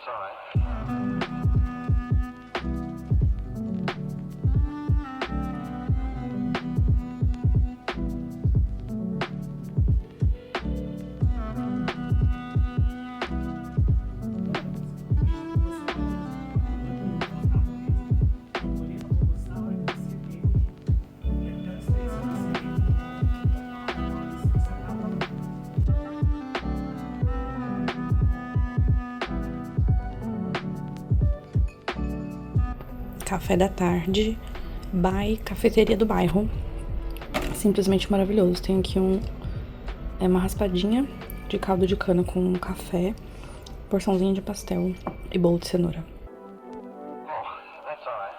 that's all right. Café da tarde, by Cafeteria do Bairro. Simplesmente maravilhoso. Tem aqui uma raspadinha de caldo de cana com café, porçãozinha de pastel e bolo de cenoura. Oh, that's all right.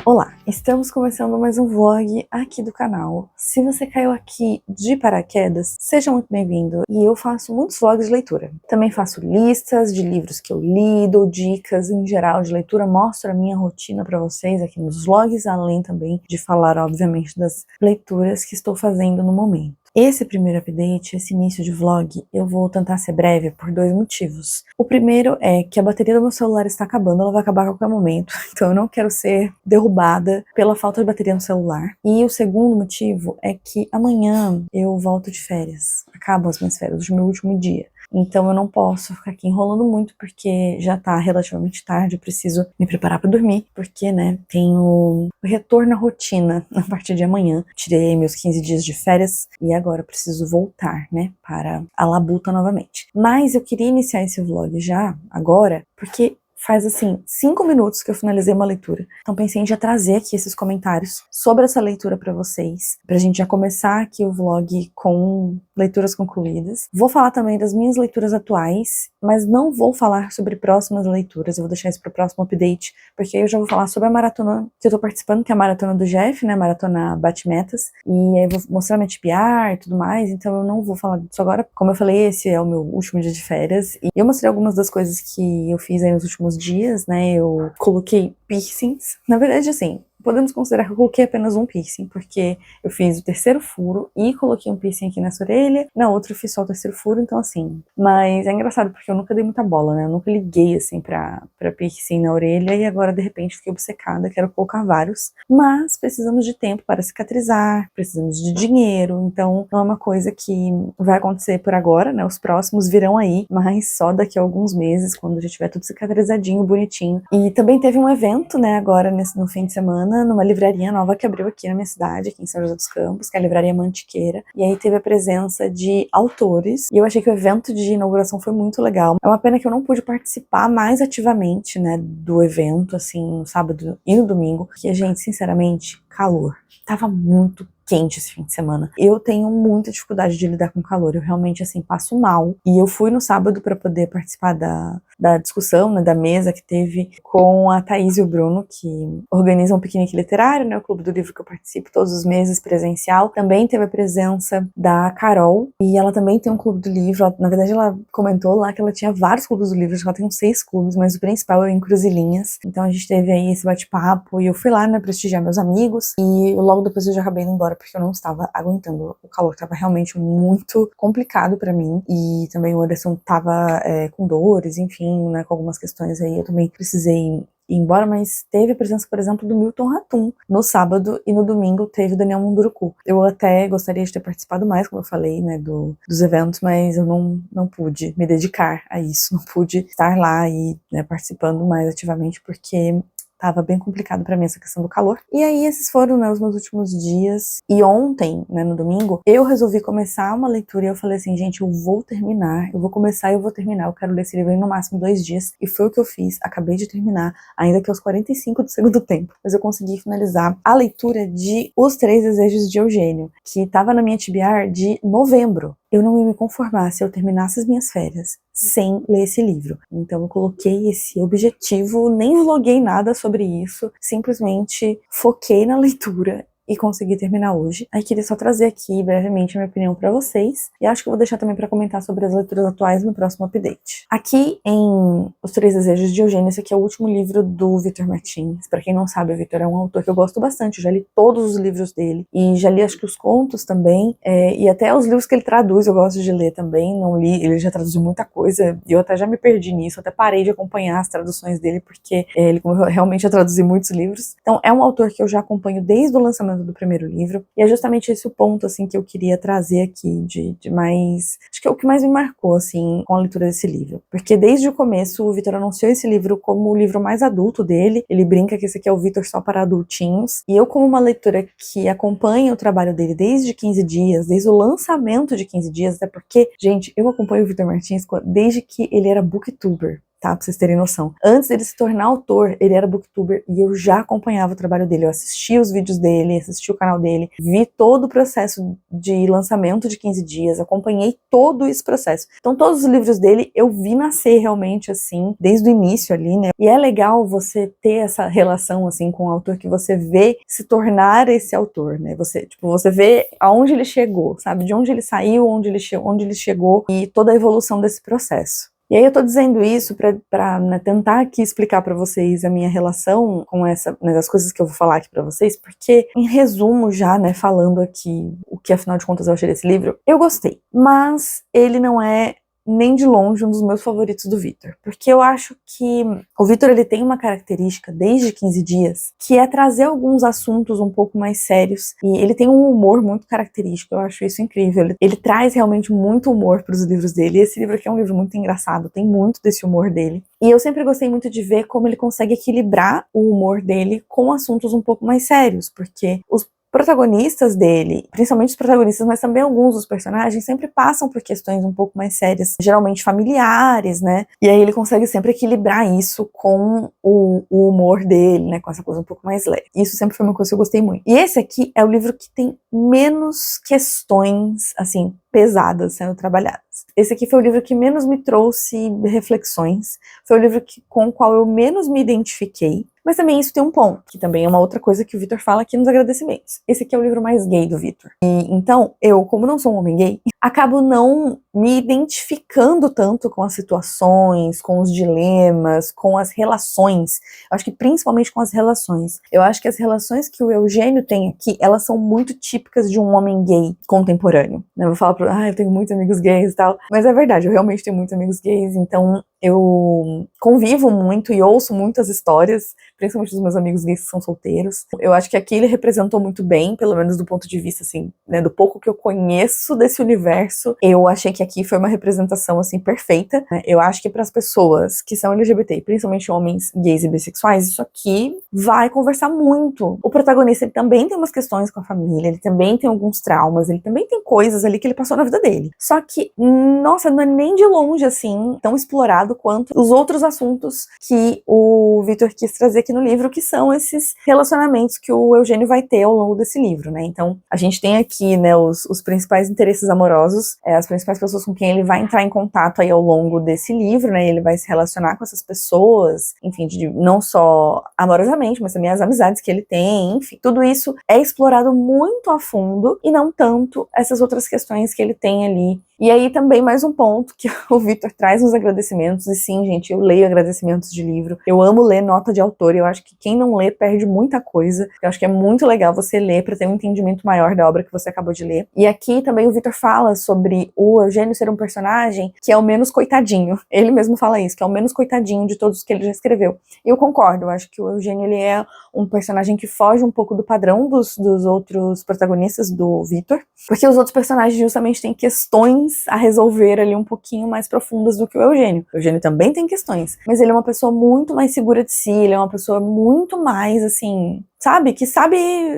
Olá, estamos começando mais um vlog aqui do canal. Se você caiu aqui de paraquedas, seja muito bem-vindo. E eu faço muitos vlogs de leitura. Também faço listas de livros que eu li, dou dicas em geral de leitura, mostro a minha rotina para vocês aqui nos vlogs, além também de falar, obviamente, das leituras que estou fazendo no momento. Esse primeiro update, esse início de vlog, eu vou tentar ser breve por dois motivos. O primeiro é que a bateria do meu celular está acabando, ela vai acabar a qualquer momento, então eu não quero ser derrubada pela falta de bateria no celular. E o segundo motivo é que amanhã eu volto de férias, acabam as minhas férias, hoje é meu último dia. Então eu não posso ficar aqui enrolando muito, porque já tá relativamente tarde, eu preciso me preparar pra dormir, porque, né, tenho o retorno à rotina a partir de amanhã. Tirei meus 15 dias de férias e agora eu preciso voltar, né, para a labuta novamente. Mas eu queria iniciar esse vlog já, agora, porque faz, assim, 5 minutos que eu finalizei uma leitura. Então pensei em já trazer aqui esses comentários sobre essa leitura pra vocês, pra gente já começar aqui o vlog com leituras concluídas. Vou falar também das minhas leituras atuais, mas não vou falar sobre próximas leituras, eu vou deixar isso pro próximo update, porque aí eu já vou falar sobre a maratona que eu tô participando, que é a maratona do Jeff, né, a maratona Bate-Metas, e aí eu vou mostrar minha TBR e tudo mais, então eu não vou falar disso agora. Como eu falei, esse é o meu último dia de férias, e eu mostrei algumas das coisas que eu fiz aí nos últimos dias, né, eu coloquei piercings, na verdade, assim, podemos considerar que eu coloquei apenas um piercing, porque eu fiz o terceiro furo e coloquei um piercing aqui nessa orelha, na outra eu fiz só o terceiro furo, então assim, mas é engraçado porque eu nunca dei muita bola, né, eu nunca liguei assim pra piercing na orelha e agora de repente fiquei obcecada, quero colocar vários, mas precisamos de tempo para cicatrizar, precisamos de dinheiro, então não é uma coisa que vai acontecer por agora, né, os próximos virão aí, mas só daqui a alguns meses, quando já tiver tudo cicatrizadinho, bonitinho. E também teve um evento, né, agora no fim de semana, numa livraria nova que abriu aqui na minha cidade, aqui em São José dos Campos, que é a Livraria Mantiqueira, e aí teve a presença de autores, e eu achei que o evento de inauguração foi muito legal. É uma pena que eu não pude participar mais ativamente, né, do evento, assim, no sábado e no domingo, porque, gente, sinceramente, calor. Tava muito quente esse fim de semana. Eu tenho muita dificuldade de lidar com calor, eu realmente, assim, passo mal. E eu fui no sábado para poder participar da discussão, né, da mesa que teve com a Thaís e o Bruno, que organizam um piquenique literário, né, o clube do livro que eu participo todos os meses presencial. Também teve a presença da Carol, e ela também tem um clube do livro. Na verdade, ela comentou lá que ela tinha vários clubes do livro, ela tem uns 6 clubes, mas o principal é o Encruzilhinhas. Então a gente teve aí esse bate-papo, e eu fui lá, né, prestigiar meus amigos, e logo depois eu já acabei indo embora, porque eu não estava aguentando. O calor estava realmente muito complicado pra mim, e também o Anderson tava com dores, enfim, né, com algumas questões aí, eu também precisei ir embora, mas teve a presença, por exemplo, do Milton Ratum no sábado, e no domingo teve o Daniel Munduruku. Eu até gostaria de ter participado mais, como eu falei, né, dos eventos, mas eu não pude me dedicar a isso, não pude estar lá e, né, participando mais ativamente, porque tava bem complicado pra mim essa questão do calor. E aí esses foram, né, os meus últimos dias. E ontem, né, no domingo, eu resolvi começar uma leitura e eu falei assim, gente, eu vou terminar, eu vou começar e eu vou terminar, eu quero ler esse livro em no máximo 2 dias. E foi o que eu fiz, acabei de terminar, ainda que aos 45 do segundo tempo. Mas eu consegui finalizar a leitura de Os Três Desejos de Eugênio, que tava na minha TBR de novembro. Eu não ia me conformar se eu terminasse as minhas férias sem ler esse livro. Então eu coloquei esse objetivo, nem vloguei nada sobre isso, simplesmente foquei na leitura e consegui terminar hoje. Aí queria só trazer aqui brevemente a minha opinião pra vocês, e acho que eu vou deixar também pra comentar sobre as leituras atuais no próximo update. Aqui em Os Três Desejos de Eugênio, esse aqui é o último livro do Victor Martins. Pra quem não sabe, o Victor é um autor que eu gosto bastante, eu já li todos os livros dele, e já li acho que os contos também, e até os livros que ele traduz eu gosto de ler também. Não li, ele já traduziu muita coisa, e eu até já me perdi nisso, até parei de acompanhar as traduções dele, porque ele realmente já traduziu muitos livros. Então é um autor que eu já acompanho desde o lançamento do primeiro livro, e é justamente esse o ponto, assim, que eu queria trazer aqui, de mais... acho que é o que mais me marcou, assim, com a leitura desse livro. Porque desde o começo, o Victor anunciou esse livro como o livro mais adulto dele, ele brinca que esse aqui é o Victor só para adultinhos, e eu, como uma leitora que acompanha o trabalho dele desde 15 dias, desde o lançamento de 15 dias, até porque, gente, eu acompanho o Victor Martins desde que ele era booktuber, tá? Pra vocês terem noção. Antes dele se tornar autor, ele era booktuber e eu já acompanhava o trabalho dele. Eu assisti os vídeos dele, assisti o canal dele, vi todo o processo de lançamento de 15 dias, acompanhei todo esse processo. Então todos os livros dele eu vi nascer realmente assim, desde o início ali, né? E é legal você ter essa relação assim com o autor, que você vê se tornar esse autor, né? Você vê aonde ele chegou, sabe? De onde ele saiu, onde ele chegou e toda a evolução desse processo. E aí eu tô dizendo isso pra né, tentar aqui explicar pra vocês a minha relação com as coisas que eu vou falar aqui pra vocês, porque, em resumo já, né, falando aqui o que afinal de contas eu achei desse livro, eu gostei, mas ele não é nem de longe um dos meus favoritos do Victor, porque eu acho que o Victor, ele tem uma característica desde 15 dias, que é trazer alguns assuntos um pouco mais sérios, e ele tem um humor muito característico, eu acho isso incrível, ele traz realmente muito humor para os livros dele, e esse livro aqui é um livro muito engraçado, tem muito desse humor dele, e eu sempre gostei muito de ver como ele consegue equilibrar o humor dele com assuntos um pouco mais sérios, porque os protagonistas dele, principalmente os protagonistas, mas também alguns dos personagens, sempre passam por questões um pouco mais sérias, geralmente familiares, né? E aí ele consegue sempre equilibrar isso com o humor dele, né? Com essa coisa um pouco mais leve. Isso sempre foi uma coisa que eu gostei muito. E esse aqui é o livro que tem menos questões, assim, pesadas sendo trabalhadas. Esse aqui foi o livro que menos me trouxe reflexões, foi o livro com o qual eu menos me identifiquei, mas também isso tem um ponto, que também é uma outra coisa que o Victor fala aqui nos agradecimentos. Esse aqui é o livro mais gay do Victor. E então, eu, como não sou um homem gay, acabo não me identificando tanto com as situações, com os dilemas, com as relações. Eu acho que principalmente com as relações. Eu acho que as relações que o Eugênio tem aqui, elas são muito típicas de um homem gay contemporâneo. Eu vou falar eu tenho muitos amigos gays e tal, mas é verdade, eu realmente tenho muitos amigos gays, então eu convivo muito e ouço muitas histórias, principalmente dos meus amigos gays que são solteiros. Eu acho que aqui ele representou muito bem, pelo menos do ponto de vista, assim, né, do pouco que eu conheço desse universo, eu achei que aqui foi uma representação, assim, perfeita, né? Eu acho que para as pessoas que são LGBT, principalmente homens gays e bissexuais, isso aqui vai conversar muito. O protagonista, ele também tem umas questões com a família, ele também tem alguns traumas, ele também tem coisas ali que ele passou na vida dele. Só que, nossa, não é nem de longe, assim, tão explorado quanto os outros assuntos que o Victor quis trazer aqui no livro, que são esses relacionamentos que o Eugênio vai ter ao longo desse livro, né? Então, a gente tem aqui, né, os principais interesses amorosos, as principais pessoas com quem ele vai entrar em contato aí ao longo desse livro, né? Ele vai se relacionar com essas pessoas, enfim, não só amorosamente, mas também as amizades que ele tem, enfim, tudo isso é explorado muito a fundo e não tanto essas outras questões que ele tem ali. E aí também mais um ponto que o Victor traz nos agradecimentos, e sim, gente, eu leio agradecimentos de livro, eu amo ler nota de autor, e eu acho que quem não lê perde muita coisa, eu acho que é muito legal você ler para ter um entendimento maior da obra que você acabou de ler. E aqui também o Victor fala sobre o Eugênio ser um personagem que é o menos coitadinho, ele mesmo fala isso, que é o menos coitadinho de todos que ele já escreveu. E eu concordo, eu acho que o Eugênio, ele é um personagem que foge um pouco do padrão dos outros protagonistas do Victor, porque os outros personagens justamente têm questões a resolver ali um pouquinho mais profundas do que o Eugênio. O Eugênio também tem questões, mas ele é uma pessoa muito mais segura de si, ele é uma pessoa muito mais, assim, sabe? Que sabe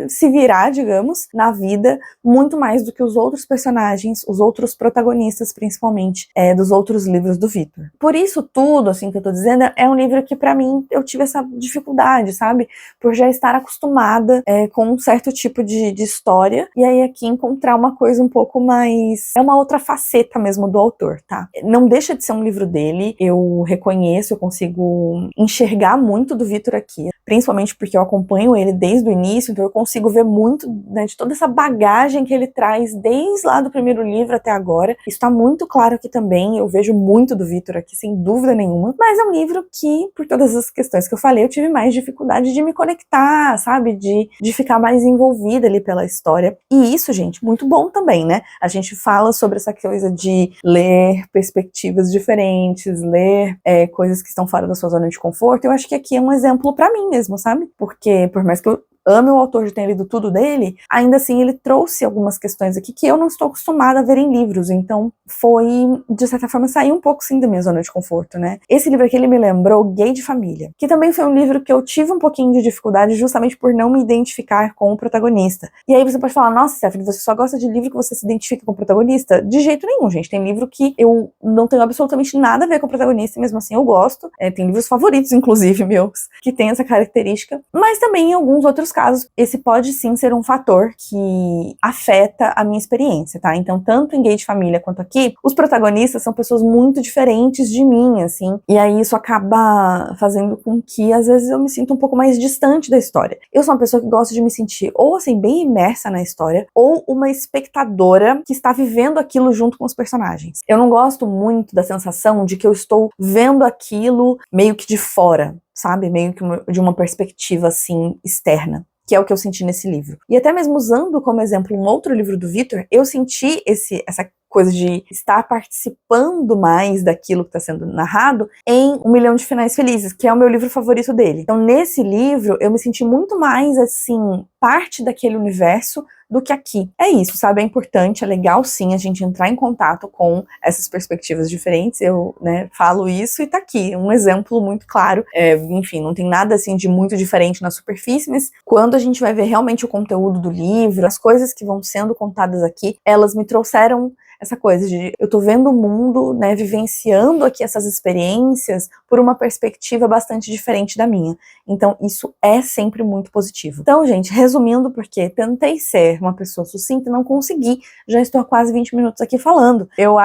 se virar, digamos, na vida, muito mais do que os outros personagens, os outros protagonistas, principalmente, dos outros livros do Victor. Por isso tudo, assim, que eu tô dizendo, é um livro que, pra mim, eu tive essa dificuldade, sabe? Por já estar acostumada com um certo tipo de história, e aí aqui encontrar uma coisa um pouco mais... é uma outra faceta mesmo do autor, tá? Não deixa de ser um livro dele, eu reconheço, eu consigo enxergar muito do Victor aqui, principalmente porque eu acompanho ele desde o início, então eu consigo ver muito, né, de toda essa bagagem que ele traz desde lá do primeiro livro até agora. Isso tá muito claro aqui também, eu vejo muito do Victor aqui, sem dúvida nenhuma, mas é um livro que, por todas as questões que eu falei, eu tive mais dificuldade de me conectar, sabe, de ficar mais envolvida ali pela história. E isso, gente, muito bom também, né? A gente fala sobre essa coisa de ler perspectivas diferentes, ler coisas que estão fora da sua zona de conforto. Eu acho que aqui é um exemplo pra mim mesmo, sabe? Porque, por mais que eu ame o autor, de ter lido tudo dele, ainda assim ele trouxe algumas questões aqui que eu não estou acostumada a ver em livros, então foi, de certa forma, sair um pouco sim da minha zona de conforto, né? Esse livro aqui, ele me lembrou Gay de Família, que também foi um livro que eu tive um pouquinho de dificuldade justamente por não me identificar com o protagonista. E aí você pode falar, nossa, Stephanie, você só gosta de livro que você se identifica com o protagonista? De jeito nenhum, gente. Tem livro que eu não tenho absolutamente nada a ver com o protagonista, e mesmo assim eu gosto. Tem livros favoritos, inclusive, meus, que tem essa característica, mas também em alguns outros casos, esse pode sim ser um fator que afeta a minha experiência, tá? Então, tanto em Gay de Família quanto aqui, os protagonistas são pessoas muito diferentes de mim, assim, e aí isso acaba fazendo com que, às vezes, eu me sinta um pouco mais distante da história. Eu sou uma pessoa que gosta de me sentir ou, assim, bem imersa na história, ou uma espectadora que está vivendo aquilo junto com os personagens. Eu não gosto muito da sensação de que eu estou vendo aquilo meio que de fora, sabe? Meio que de uma perspectiva, assim, externa, que é o que eu senti nesse livro. E até mesmo usando como exemplo um outro livro do Victor, eu senti essa coisa de estar participando mais daquilo que está sendo narrado em 1 Milhão de Finais Felizes, que é o meu livro favorito dele. Então, nesse livro, eu me senti muito mais, assim, parte daquele universo do que aqui. É isso, sabe? É importante, é legal sim a gente entrar em contato com essas perspectivas diferentes. Eu, né, falo isso e tá aqui, um exemplo muito claro. Enfim, não tem nada assim de muito diferente na superfície, mas quando a gente vai ver realmente o conteúdo do livro, as coisas que vão sendo contadas aqui, elas me trouxeram essa coisa de eu tô vendo o mundo, né, vivenciando aqui essas experiências por uma perspectiva bastante diferente da minha. Então, isso é sempre muito positivo. Então, gente, resumindo, porque tentei ser uma pessoa sucinta e não consegui, já estou há quase 20 minutos aqui falando. Eu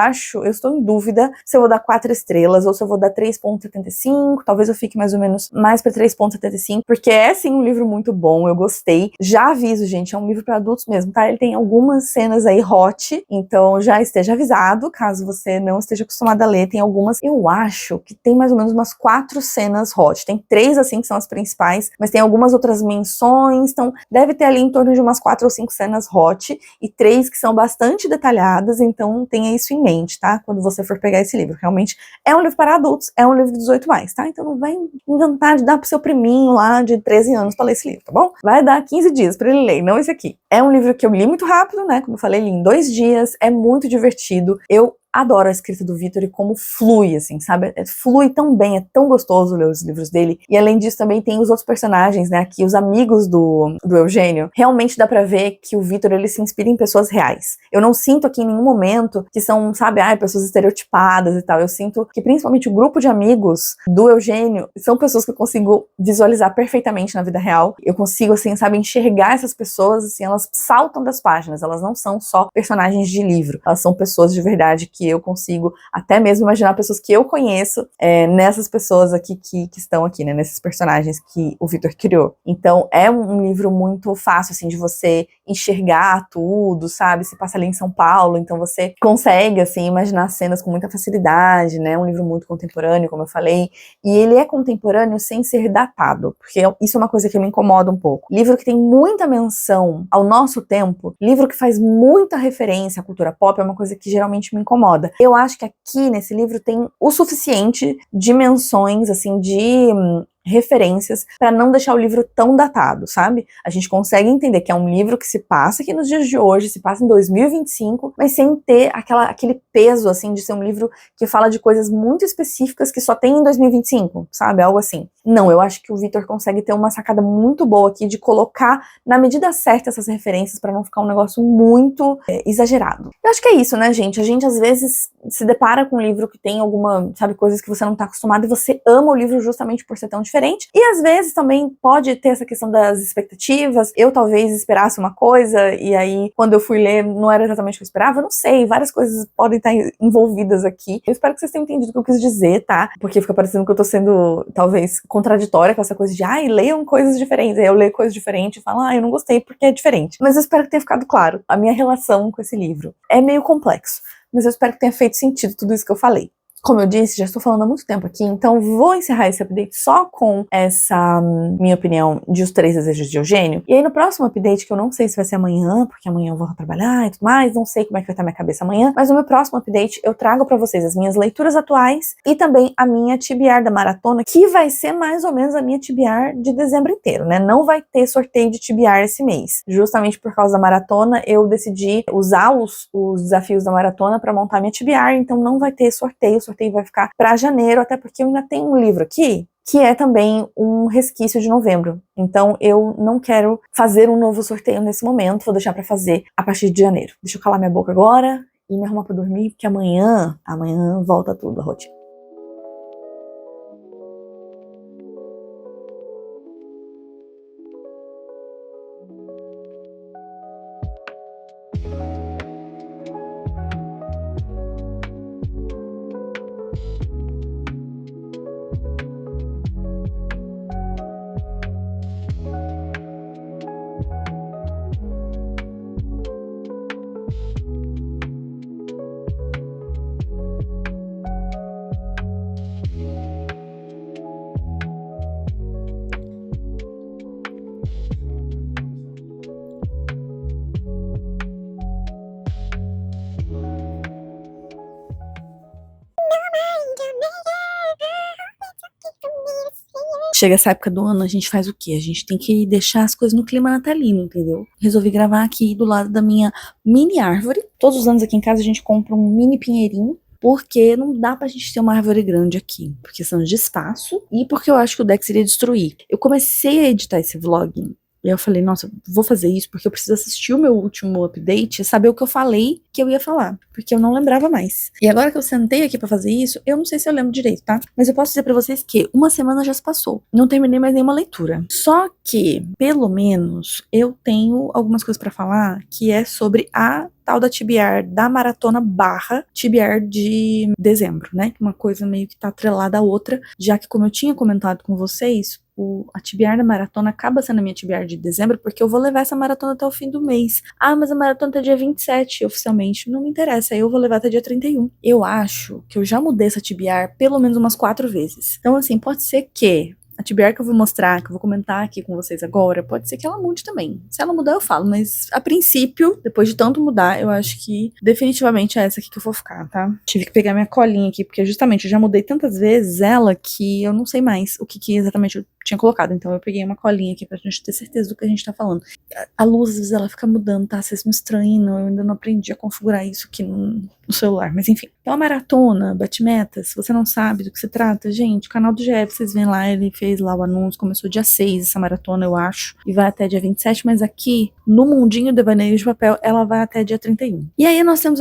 estou em dúvida se eu vou dar 4 estrelas ou se eu vou dar 3.75, talvez eu fique mais ou menos mais para 3.75, porque é sim um livro muito bom, eu gostei. Já aviso, gente, é um livro para adultos mesmo, tá? Ele tem algumas cenas aí hot, então já esteja avisado, caso você não esteja acostumado a ler, tem algumas, eu acho que tem mais ou menos umas 4 cenas hot, tem 3 assim que são as principais, mas tem algumas outras menções, então deve ter ali em torno de umas 4 ou 5 cenas hot, e 3 que são bastante detalhadas, então tenha isso em mente, tá? Quando você for pegar esse livro, realmente é um livro para adultos, é um livro de 18+, tá? Então não vai inventar de dar pro seu priminho lá de 13 anos pra ler esse livro, tá bom? Vai dar 15 dias pra ele ler, não esse aqui. É um livro que eu li muito rápido, né? Como eu falei, li em 2 dias, é muito divertido. Eu adoro a escrita do Victor e como flui, assim, sabe? Flui tão bem, é tão gostoso ler os livros dele. E além disso, também tem os outros personagens, né? Aqui, os amigos do Eugênio. Realmente dá pra ver que o Victor, ele se inspira em pessoas reais. Eu não sinto aqui em nenhum momento que são, sabe, pessoas estereotipadas e tal. Eu sinto que principalmente o grupo de amigos do Eugênio são pessoas que eu consigo visualizar perfeitamente na vida real. Eu consigo, assim, sabe, enxergar essas pessoas, assim, elas saltam das páginas. Elas não são só personagens de livro. Elas são pessoas de verdade que eu consigo até mesmo imaginar pessoas que eu conheço nessas pessoas aqui que estão aqui, né, nesses personagens que o Victor criou. Então é um livro muito fácil, assim, de você enxergar tudo, sabe? Se passa ali em São Paulo, então você consegue, assim, imaginar cenas com muita facilidade, né? Um livro muito contemporâneo, como eu falei, e ele é contemporâneo sem ser datado, porque isso é uma coisa que me incomoda um pouco. Livro que tem muita menção ao nosso tempo, livro que faz muita referência à cultura pop, é uma coisa que geralmente me incomoda. Eu acho que aqui nesse livro tem o suficiente de menções, assim, de referências para não deixar o livro tão datado, sabe? A gente consegue entender que é um livro que se passa aqui nos dias de hoje, se passa em 2025, mas sem ter aquele peso, assim, de ser um livro que fala de coisas muito específicas que só tem em 2025, sabe? Algo assim. Não, eu acho que o Victor consegue ter uma sacada muito boa aqui de colocar na medida certa essas referências para não ficar um negócio muito exagerado. Eu acho que é isso, né, gente? A gente às vezes se depara com um livro que tem alguma, sabe, coisas que você não tá acostumado e você ama o livro justamente por ser tão diferente. E às vezes também pode ter essa questão das expectativas. Eu talvez esperasse uma coisa e aí quando eu fui ler não era exatamente o que eu esperava. Eu não sei, várias coisas podem estar envolvidas aqui. Eu espero que vocês tenham entendido o que eu quis dizer, tá? Porque fica parecendo que eu tô sendo talvez contraditória com essa coisa de leiam coisas diferentes. Aí eu leio coisas diferentes e falo, eu não gostei porque é diferente. Mas eu espero que tenha ficado claro a minha relação com esse livro. É meio complexo, mas eu espero que tenha feito sentido tudo isso que eu falei. Como eu disse, já estou falando há muito tempo aqui, então vou encerrar esse update só com essa minha opinião de Os Três Desejos de Eugênio. E aí no próximo update, que eu não sei se vai ser amanhã, porque amanhã eu vou trabalhar e tudo mais, não sei como é que vai estar minha cabeça amanhã, mas no meu próximo update eu trago pra vocês as minhas leituras atuais e também a minha TBR da maratona, que vai ser mais ou menos a minha TBR de dezembro inteiro, né? Não vai ter sorteio de TBR esse mês. Justamente por causa da maratona, eu decidi usar os desafios da maratona pra montar minha TBR, então não vai ter sorteio. O sorteio vai ficar para janeiro, até porque eu ainda tenho um livro aqui que é também um resquício de novembro. Então eu não quero fazer um novo sorteio nesse momento, vou deixar para fazer a partir de janeiro. Deixa eu calar minha boca agora e me arrumar para dormir, porque amanhã volta tudo a rotina. Chega essa época do ano, a gente faz o quê? A gente tem que deixar as coisas no clima natalino, entendeu? Resolvi gravar aqui do lado da minha mini árvore. Todos os anos aqui em casa a gente compra um mini pinheirinho, porque não dá pra gente ter uma árvore grande aqui, por questão de espaço e porque eu acho que o Dex iria destruir. Eu comecei a editar esse vlog e eu falei, nossa, vou fazer isso porque eu preciso assistir o meu último update e saber o que eu falei que eu ia falar, porque eu não lembrava mais. E agora que eu sentei aqui pra fazer isso, eu não sei se eu lembro direito, tá? Mas eu posso dizer pra vocês que uma semana já se passou. Não terminei mais nenhuma leitura. Só que, pelo menos, eu tenho algumas coisas pra falar que é sobre a tal da TBR da maratona / TBR de dezembro, né? Uma coisa meio que tá atrelada à outra, já que, como eu tinha comentado com vocês, a TBR da maratona acaba sendo a minha TBR de dezembro, porque eu vou levar essa maratona até o fim do mês. Mas a maratona tá dia 27, oficialmente. Não me interessa, aí eu vou levar até dia 31. Eu acho que eu já mudei essa TBR pelo menos umas 4 vezes. Então, assim, pode ser que a TBR que eu vou mostrar, que eu vou comentar aqui com vocês agora, pode ser que ela mude também. Se ela mudar, eu falo, mas a princípio, depois de tanto mudar, eu acho que definitivamente é essa aqui que eu vou ficar, tá? Tive que pegar minha colinha aqui, porque justamente eu já mudei tantas vezes ela que eu não sei mais o que exatamente eu tinha colocado. Então eu peguei uma colinha aqui pra gente ter certeza do que a gente tá falando. A luz, às vezes, ela fica mudando, tá? Vocês me estranham, eu ainda não aprendi a configurar isso aqui no celular, mas enfim. Então a maratona, bate-meta, se você não sabe do que se trata, gente, o canal do Jeff, vocês veem lá, ele fez lá o anúncio, começou dia 6 essa maratona, eu acho, e vai até dia 27, mas aqui, no Mundinho Devaneios de Papel, ela vai até dia 31. E aí nós temos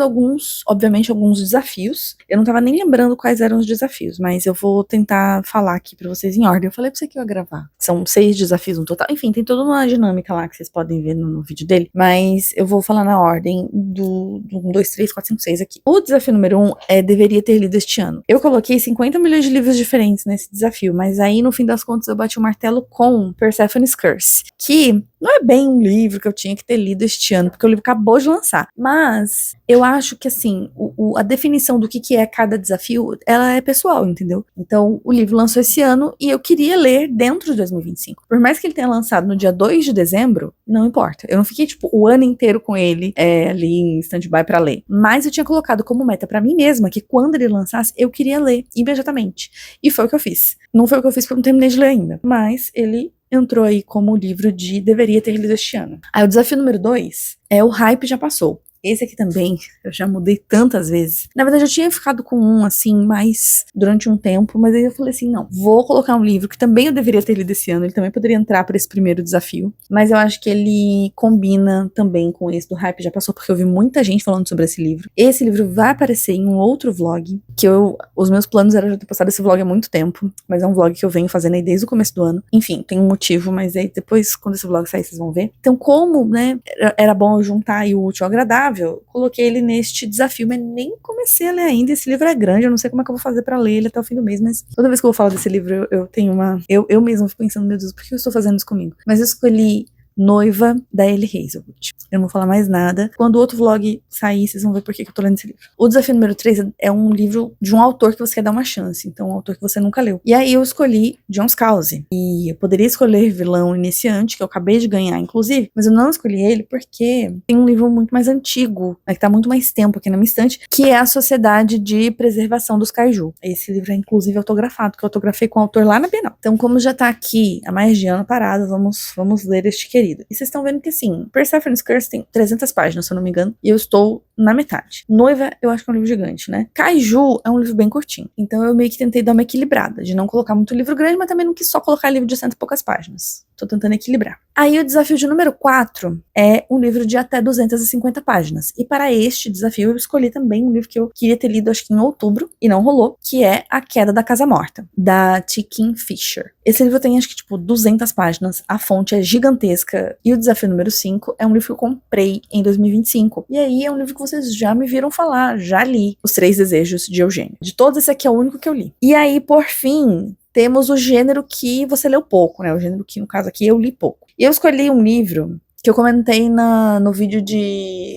obviamente, alguns desafios. Eu não tava nem lembrando quais eram os desafios, mas eu vou tentar falar aqui pra vocês em ordem. Eu falei pra você que eu ia gravar. São 6 desafios no total. Enfim, tem toda uma dinâmica lá que vocês podem ver no vídeo dele, mas eu vou falar na ordem do 1, 2, 3, 4, 5, 6 aqui. O desafio número 1 é deveria ter lido este ano. Eu coloquei 50 milhões de livros diferentes nesse desafio, mas aí no fim das contas eu bati o martelo com Persephone's Curse, que não é bem um livro que eu tinha que ter lido este ano, porque o livro acabou de lançar. Mas eu acho que, assim, a definição do que é cada desafio, ela é pessoal, entendeu? Então, o livro lançou esse ano e eu queria ler dentro de 2025. Por mais que ele tenha lançado no dia 2 de dezembro, não importa. Eu não fiquei, tipo, o ano inteiro com ele ali em stand-by pra ler. Mas eu tinha colocado como meta pra mim mesma que quando ele lançasse, eu queria ler imediatamente. E foi o que eu fiz. Não foi o que eu fiz porque eu não terminei de ler ainda. Mas ele entrou aí como livro de deveria ter lido este ano. Aí o desafio número 2 é o hype já passou. Esse aqui também, eu já mudei tantas vezes. Na verdade, eu tinha ficado com um, assim, mais durante um tempo, mas aí eu falei assim, não, vou colocar um livro que também eu deveria ter lido esse ano, ele também poderia entrar para esse primeiro desafio, mas eu acho que ele combina também com esse do Hype Já Passou, porque eu vi muita gente falando sobre esse livro. Esse livro vai aparecer em um outro vlog, que os meus planos eram já ter postado esse vlog há muito tempo, mas é um vlog que eu venho fazendo aí desde o começo do ano. Enfim, tem um motivo, mas aí depois, quando esse vlog sair, vocês vão ver. Então, como, né, era bom eu juntar aí o útil ao agradável, coloquei ele neste desafio, mas nem comecei a ler ainda. Esse livro é grande, eu não sei como é que eu vou fazer pra ler ele até o fim do mês, mas toda vez que eu vou falar desse livro, eu tenho uma... Eu mesma fico pensando, meu Deus, por que eu estou fazendo isso comigo? Mas eu escolhi Noiva, da Ellie Hazelwood. Eu não vou falar mais nada. Quando o outro vlog sair, vocês vão ver por que eu tô lendo esse livro. O desafio número 3 é um livro de um autor que você quer dar uma chance. Então, um autor que você nunca leu. E aí eu escolhi John Scalzi. E eu poderia escolher Vilão Iniciante, que eu acabei de ganhar, inclusive. Mas eu não escolhi ele porque tem um livro muito mais antigo, né, que tá muito mais tempo aqui na minha estante, que é A Sociedade de Preservação dos Kaiju. Esse livro é, inclusive, autografado, que eu autografei com o autor lá na Bienal. Então, como já tá aqui há mais de ano parado, vamos ler este querido. E vocês estão vendo que, assim, Persephone's Curse tem 300 páginas, se eu não me engano, e eu estou na metade. Noiva, eu acho que é um livro gigante, né? Kaiju é um livro bem curtinho. Então eu meio que tentei dar uma equilibrada, de não colocar muito livro grande, mas também não quis só colocar livro de 100 e poucas páginas. Tô tentando equilibrar. Aí o desafio de número 4 é um livro de até 250 páginas. E para este desafio eu escolhi também um livro que eu queria ter lido, acho que em outubro, e não rolou, que é A Queda da Casa Morta, da T. Kim Fisher. Esse livro tem, acho que, tipo, 200 páginas, a fonte é gigantesca, e o desafio número 5 é um livro que eu comprei em 2025. E aí é um livro que vocês já me viram falar, já li Os Três Desejos de Eugênio. De todos, esse aqui é o único que eu li. E aí, por fim, temos o gênero que você leu pouco, né? O gênero que, no caso aqui, eu li pouco. E eu escolhi um livro que eu comentei no vídeo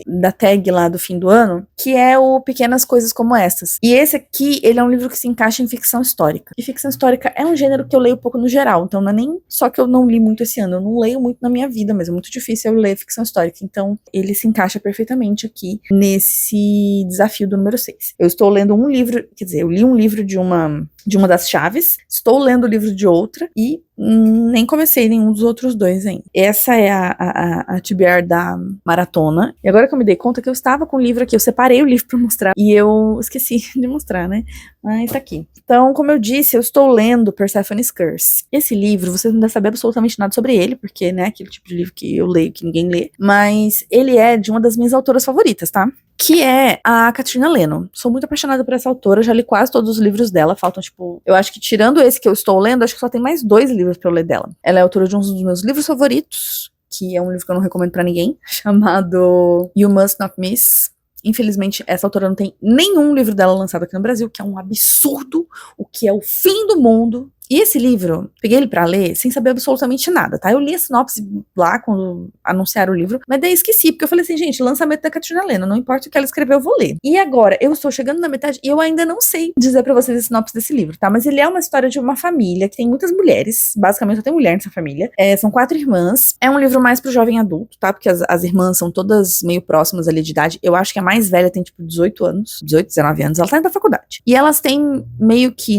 da tag lá do fim do ano, que é o Pequenas Coisas Como Essas. E esse aqui, ele é um livro que se encaixa em ficção histórica. E ficção histórica é um gênero que eu leio pouco no geral, então não é nem só que eu não li muito esse ano, eu não leio muito na minha vida, mas é muito difícil eu ler ficção histórica, então ele se encaixa perfeitamente aqui nesse desafio do número 6. Eu estou lendo um livro, quer dizer, eu li um livro de uma das chaves, estou lendo o livro de outra e nem comecei nenhum dos outros dois ainda. Essa é a TBR da maratona. E agora que eu me dei conta que eu estava com o livro aqui, eu separei o livro pra mostrar e eu esqueci de mostrar, né? Mas tá aqui. Então, como eu disse, eu estou lendo Persephone's Curse. Esse livro, vocês não devem saber absolutamente nada sobre ele, porque, né, aquele tipo de livro que eu leio que ninguém lê, mas ele é de uma das minhas autoras favoritas, tá? Que é a Katrina Lennon. Sou muito apaixonada por essa autora, já li quase todos os livros dela, faltam, tipo, eu acho que tirando esse que eu estou lendo, acho que só tem mais 2 livros pra eu ler dela. Ela é autora de um dos meus livros favoritos, que é um livro que eu não recomendo pra ninguém, chamado You Must Not Miss. Infelizmente, essa autora não tem nenhum livro dela lançado aqui no Brasil, que é um absurdo, o que é o fim do mundo. E esse livro, peguei ele pra ler sem saber absolutamente nada, tá? Eu li a sinopse lá quando anunciaram o livro, mas daí esqueci, porque eu falei assim, gente, lançamento da Katrina Lennon, não importa o que ela escreveu, eu vou ler. E agora, eu estou chegando na metade e eu ainda não sei dizer pra vocês a sinopse desse livro, tá? Mas ele é uma história de uma família que tem muitas mulheres, basicamente só tem mulher nessa família, são 4 irmãs, é um livro mais pro jovem adulto, tá? Porque as irmãs são todas meio próximas ali de idade, eu acho que a mais velha tem tipo 18 anos, 18, 19 anos, ela tá indo pra faculdade. E elas têm meio que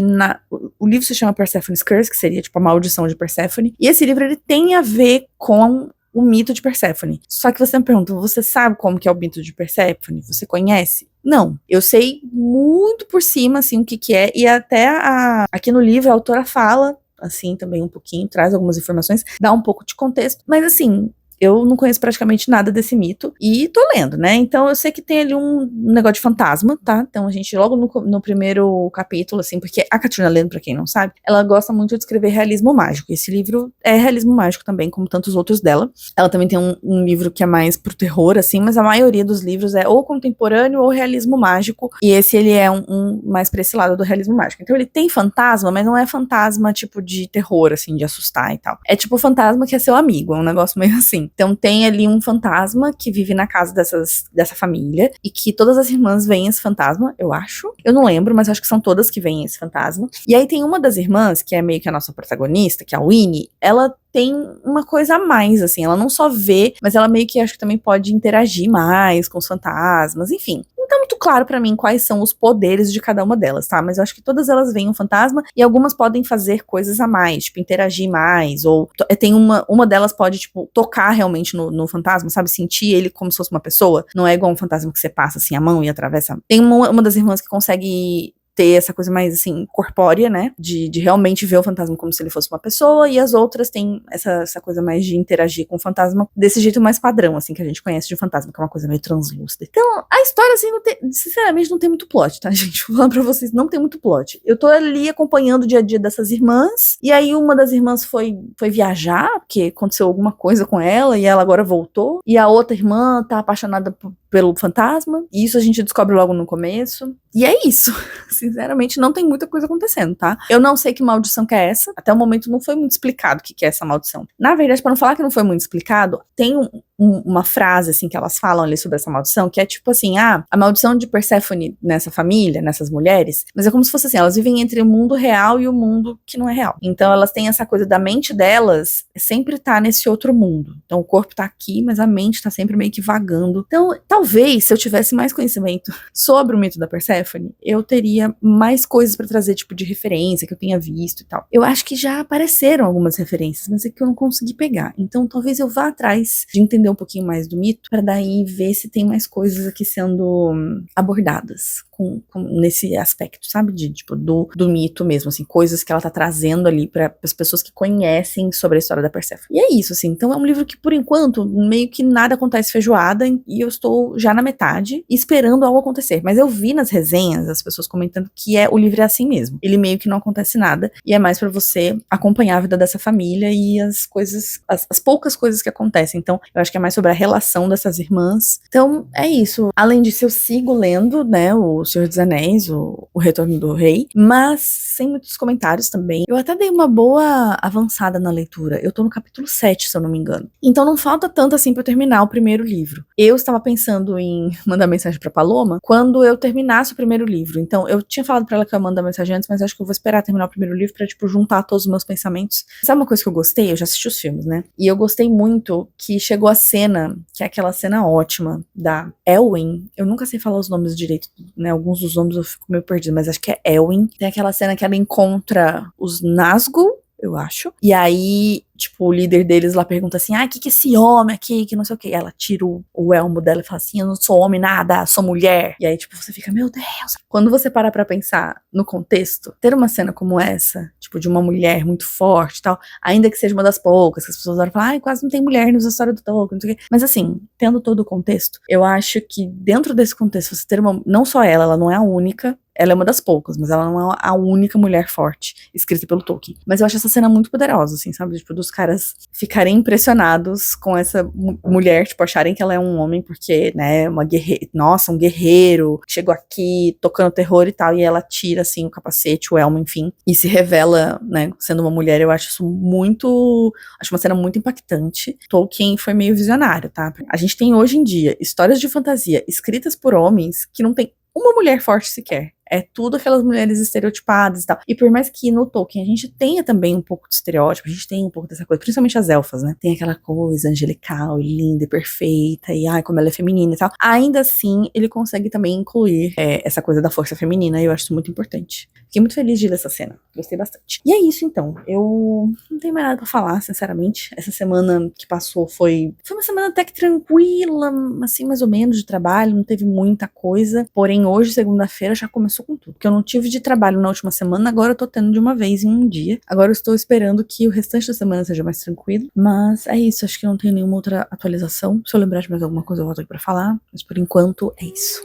o livro se chama Persephone's Curse, que seria tipo a maldição de Perséfone. E esse livro ele tem a ver com o mito de Perséfone. Só que você me pergunta, você sabe como que é o mito de Perséfone? Você conhece? Não. Eu sei muito por cima, assim, o que é. E até aqui no livro a autora fala, assim, também um pouquinho, traz algumas informações, dá um pouco de contexto. Mas, assim, eu não conheço praticamente nada desse mito e tô lendo, né? Então eu sei que tem ali um negócio de fantasma, tá? Então a gente, logo no primeiro capítulo, assim, porque a Katrina Lennon, pra quem não sabe, ela gosta muito de escrever realismo mágico. Esse livro é realismo mágico também, como tantos outros dela. Ela também tem um livro que é mais pro terror, assim, mas a maioria dos livros é ou contemporâneo ou realismo mágico. E esse, ele é um mais pra esse lado do realismo mágico. Então ele tem fantasma, mas não é fantasma tipo de terror, assim, de assustar e tal. É tipo fantasma que é seu amigo, é um negócio meio assim. Então tem ali um fantasma que vive na casa dessa família e que todas as irmãs veem esse fantasma, eu acho. Eu não lembro, mas acho que são todas que veem esse fantasma. E aí tem uma das irmãs, que é meio que a nossa protagonista, que é a Winnie, ela tem uma coisa a mais, assim, ela não só vê, mas ela meio que acho que também pode interagir mais com os fantasmas, enfim. não tá muito claro pra mim quais são os poderes de cada uma delas, tá? Mas eu acho que todas elas veem um fantasma e algumas podem fazer coisas a mais, tipo, interagir mais, ou tem uma delas pode, tipo, tocar realmente no fantasma, sabe? Sentir ele como se fosse uma pessoa. Não é igual um fantasma que você passa, assim, a mão e atravessa. Tem uma das irmãs que consegue ter essa coisa mais, assim, corpórea, né, de realmente ver o fantasma como se ele fosse uma pessoa, e as outras têm essa coisa mais de interagir com o fantasma desse jeito mais padrão, assim, que a gente conhece de fantasma, que é uma coisa meio translúcida. Então, a história, assim, sinceramente, não tem muito plot, tá, gente? Vou falar pra vocês, não tem muito plot. Eu tô ali acompanhando o dia a dia dessas irmãs, e aí uma das irmãs foi viajar, porque aconteceu alguma coisa com ela, e ela agora voltou, e a outra irmã tá apaixonada pelo fantasma, e isso a gente descobre logo no começo, e é isso. Sinceramente, não tem muita coisa acontecendo, tá? Eu não sei que maldição que é essa, até o momento não foi muito explicado o que é essa maldição. Na verdade, pra não falar que não foi muito explicado, tem uma frase, assim, que elas falam ali sobre essa maldição, que é tipo assim, a maldição de Perséfone nessa família, nessas mulheres, mas é como se fosse assim, elas vivem entre o mundo real e o mundo que não é real. Então elas têm essa coisa da mente delas sempre tá nesse outro mundo. Então o corpo tá aqui, mas a mente tá sempre meio que vagando. Então, talvez, se eu tivesse mais conhecimento sobre o mito da Perséfone, eu teria mais coisas pra trazer, tipo, de referência, que eu tenha visto e tal. Eu acho que já apareceram algumas referências, mas é que eu não consegui pegar. Então talvez eu vá atrás de entender um pouquinho mais do mito, pra daí ver se tem mais coisas aqui sendo abordadas nesse aspecto, sabe? Tipo, do mito mesmo, assim, coisas que ela tá trazendo ali para as pessoas que conhecem sobre a história da Perséfone. E é isso, assim, então é um livro que, por enquanto, meio que nada acontece feijoada, e eu estou já na metade, esperando algo acontecer, mas eu vi nas resenhas as pessoas comentando que o livro é assim mesmo, ele meio que não acontece nada, e é mais pra você acompanhar a vida dessa família e as coisas, as poucas coisas que acontecem, então eu acho que é mais sobre a relação dessas irmãs. Então é isso, além disso eu sigo lendo, né, o Senhor dos Anéis, o Retorno do Rei, mas sem muitos comentários também. Eu até dei uma boa avançada na leitura. Eu tô no capítulo 7, se eu não me engano. Então não falta tanto assim pra eu terminar o primeiro livro. Eu estava pensando em mandar mensagem pra Paloma quando eu terminasse o primeiro livro. Então eu tinha falado pra ela que eu ia mandar mensagem antes, mas acho que eu vou esperar terminar o primeiro livro pra, tipo, juntar todos os meus pensamentos. Sabe uma coisa que eu gostei? Eu já assisti os filmes, né? E eu gostei muito que chegou a cena, que é aquela cena ótima da Elwyn. Eu nunca sei falar os nomes direito, né? Alguns dos nomes eu fico meio perdida, mas acho que é Elwyn. Tem aquela cena que ela encontra os Nazgûl, eu acho. E aí, tipo, o líder deles lá pergunta assim, que é esse homem aqui, que não sei o que. Ela tira o elmo dela e fala assim, eu não sou homem nada, sou mulher. E aí, tipo, você fica, meu Deus. Quando você para pra pensar no contexto, ter uma cena como essa, tipo, de uma mulher muito forte e tal, ainda que seja uma das poucas, que as pessoas vão falar, quase não tem mulher nas histórias do Tolkien, não sei o quê. Mas assim, tendo todo o contexto, eu acho que dentro desse contexto, você ter não só ela não é a única, ela é uma das poucas, mas ela não é a única mulher forte escrita pelo Tolkien. Mas eu acho essa cena muito poderosa, assim, sabe? Tipo, dos caras ficarem impressionados com essa mulher, tipo, acharem que ela é um homem porque, né, uma guerreira, nossa, um guerreiro, chegou aqui tocando terror e tal, e ela tira, assim, o capacete, o elmo, enfim, e se revela, né, sendo uma mulher. Eu acho isso acho uma cena muito impactante. Tolkien foi meio visionário, tá? A gente tem hoje em dia histórias de fantasia escritas por homens que não tem uma mulher forte sequer. É tudo aquelas mulheres estereotipadas e tal. E por mais que no Tolkien a gente tenha também um pouco de estereótipo, a gente tem um pouco dessa coisa, principalmente as elfas, né? Tem aquela coisa angelical, e linda e perfeita, e como ela é feminina e tal. Ainda assim, ele consegue também incluir essa coisa da força feminina, e eu acho isso muito importante. Fiquei muito feliz de ler essa cena. Gostei bastante. E é isso, então. Eu não tenho mais nada pra falar, sinceramente. Essa semana que passou foi uma semana até que tranquila, assim, mais ou menos, de trabalho. Não teve muita coisa. Porém, hoje, segunda-feira, já começou com tudo. Porque eu não tive de trabalho na última semana, agora eu tô tendo de uma vez em um dia. Agora eu estou esperando que o restante da semana seja mais tranquilo. Mas é isso, acho que não tem nenhuma outra atualização. Se eu lembrar de mais alguma coisa, eu volto aqui pra falar. Mas por enquanto, é isso.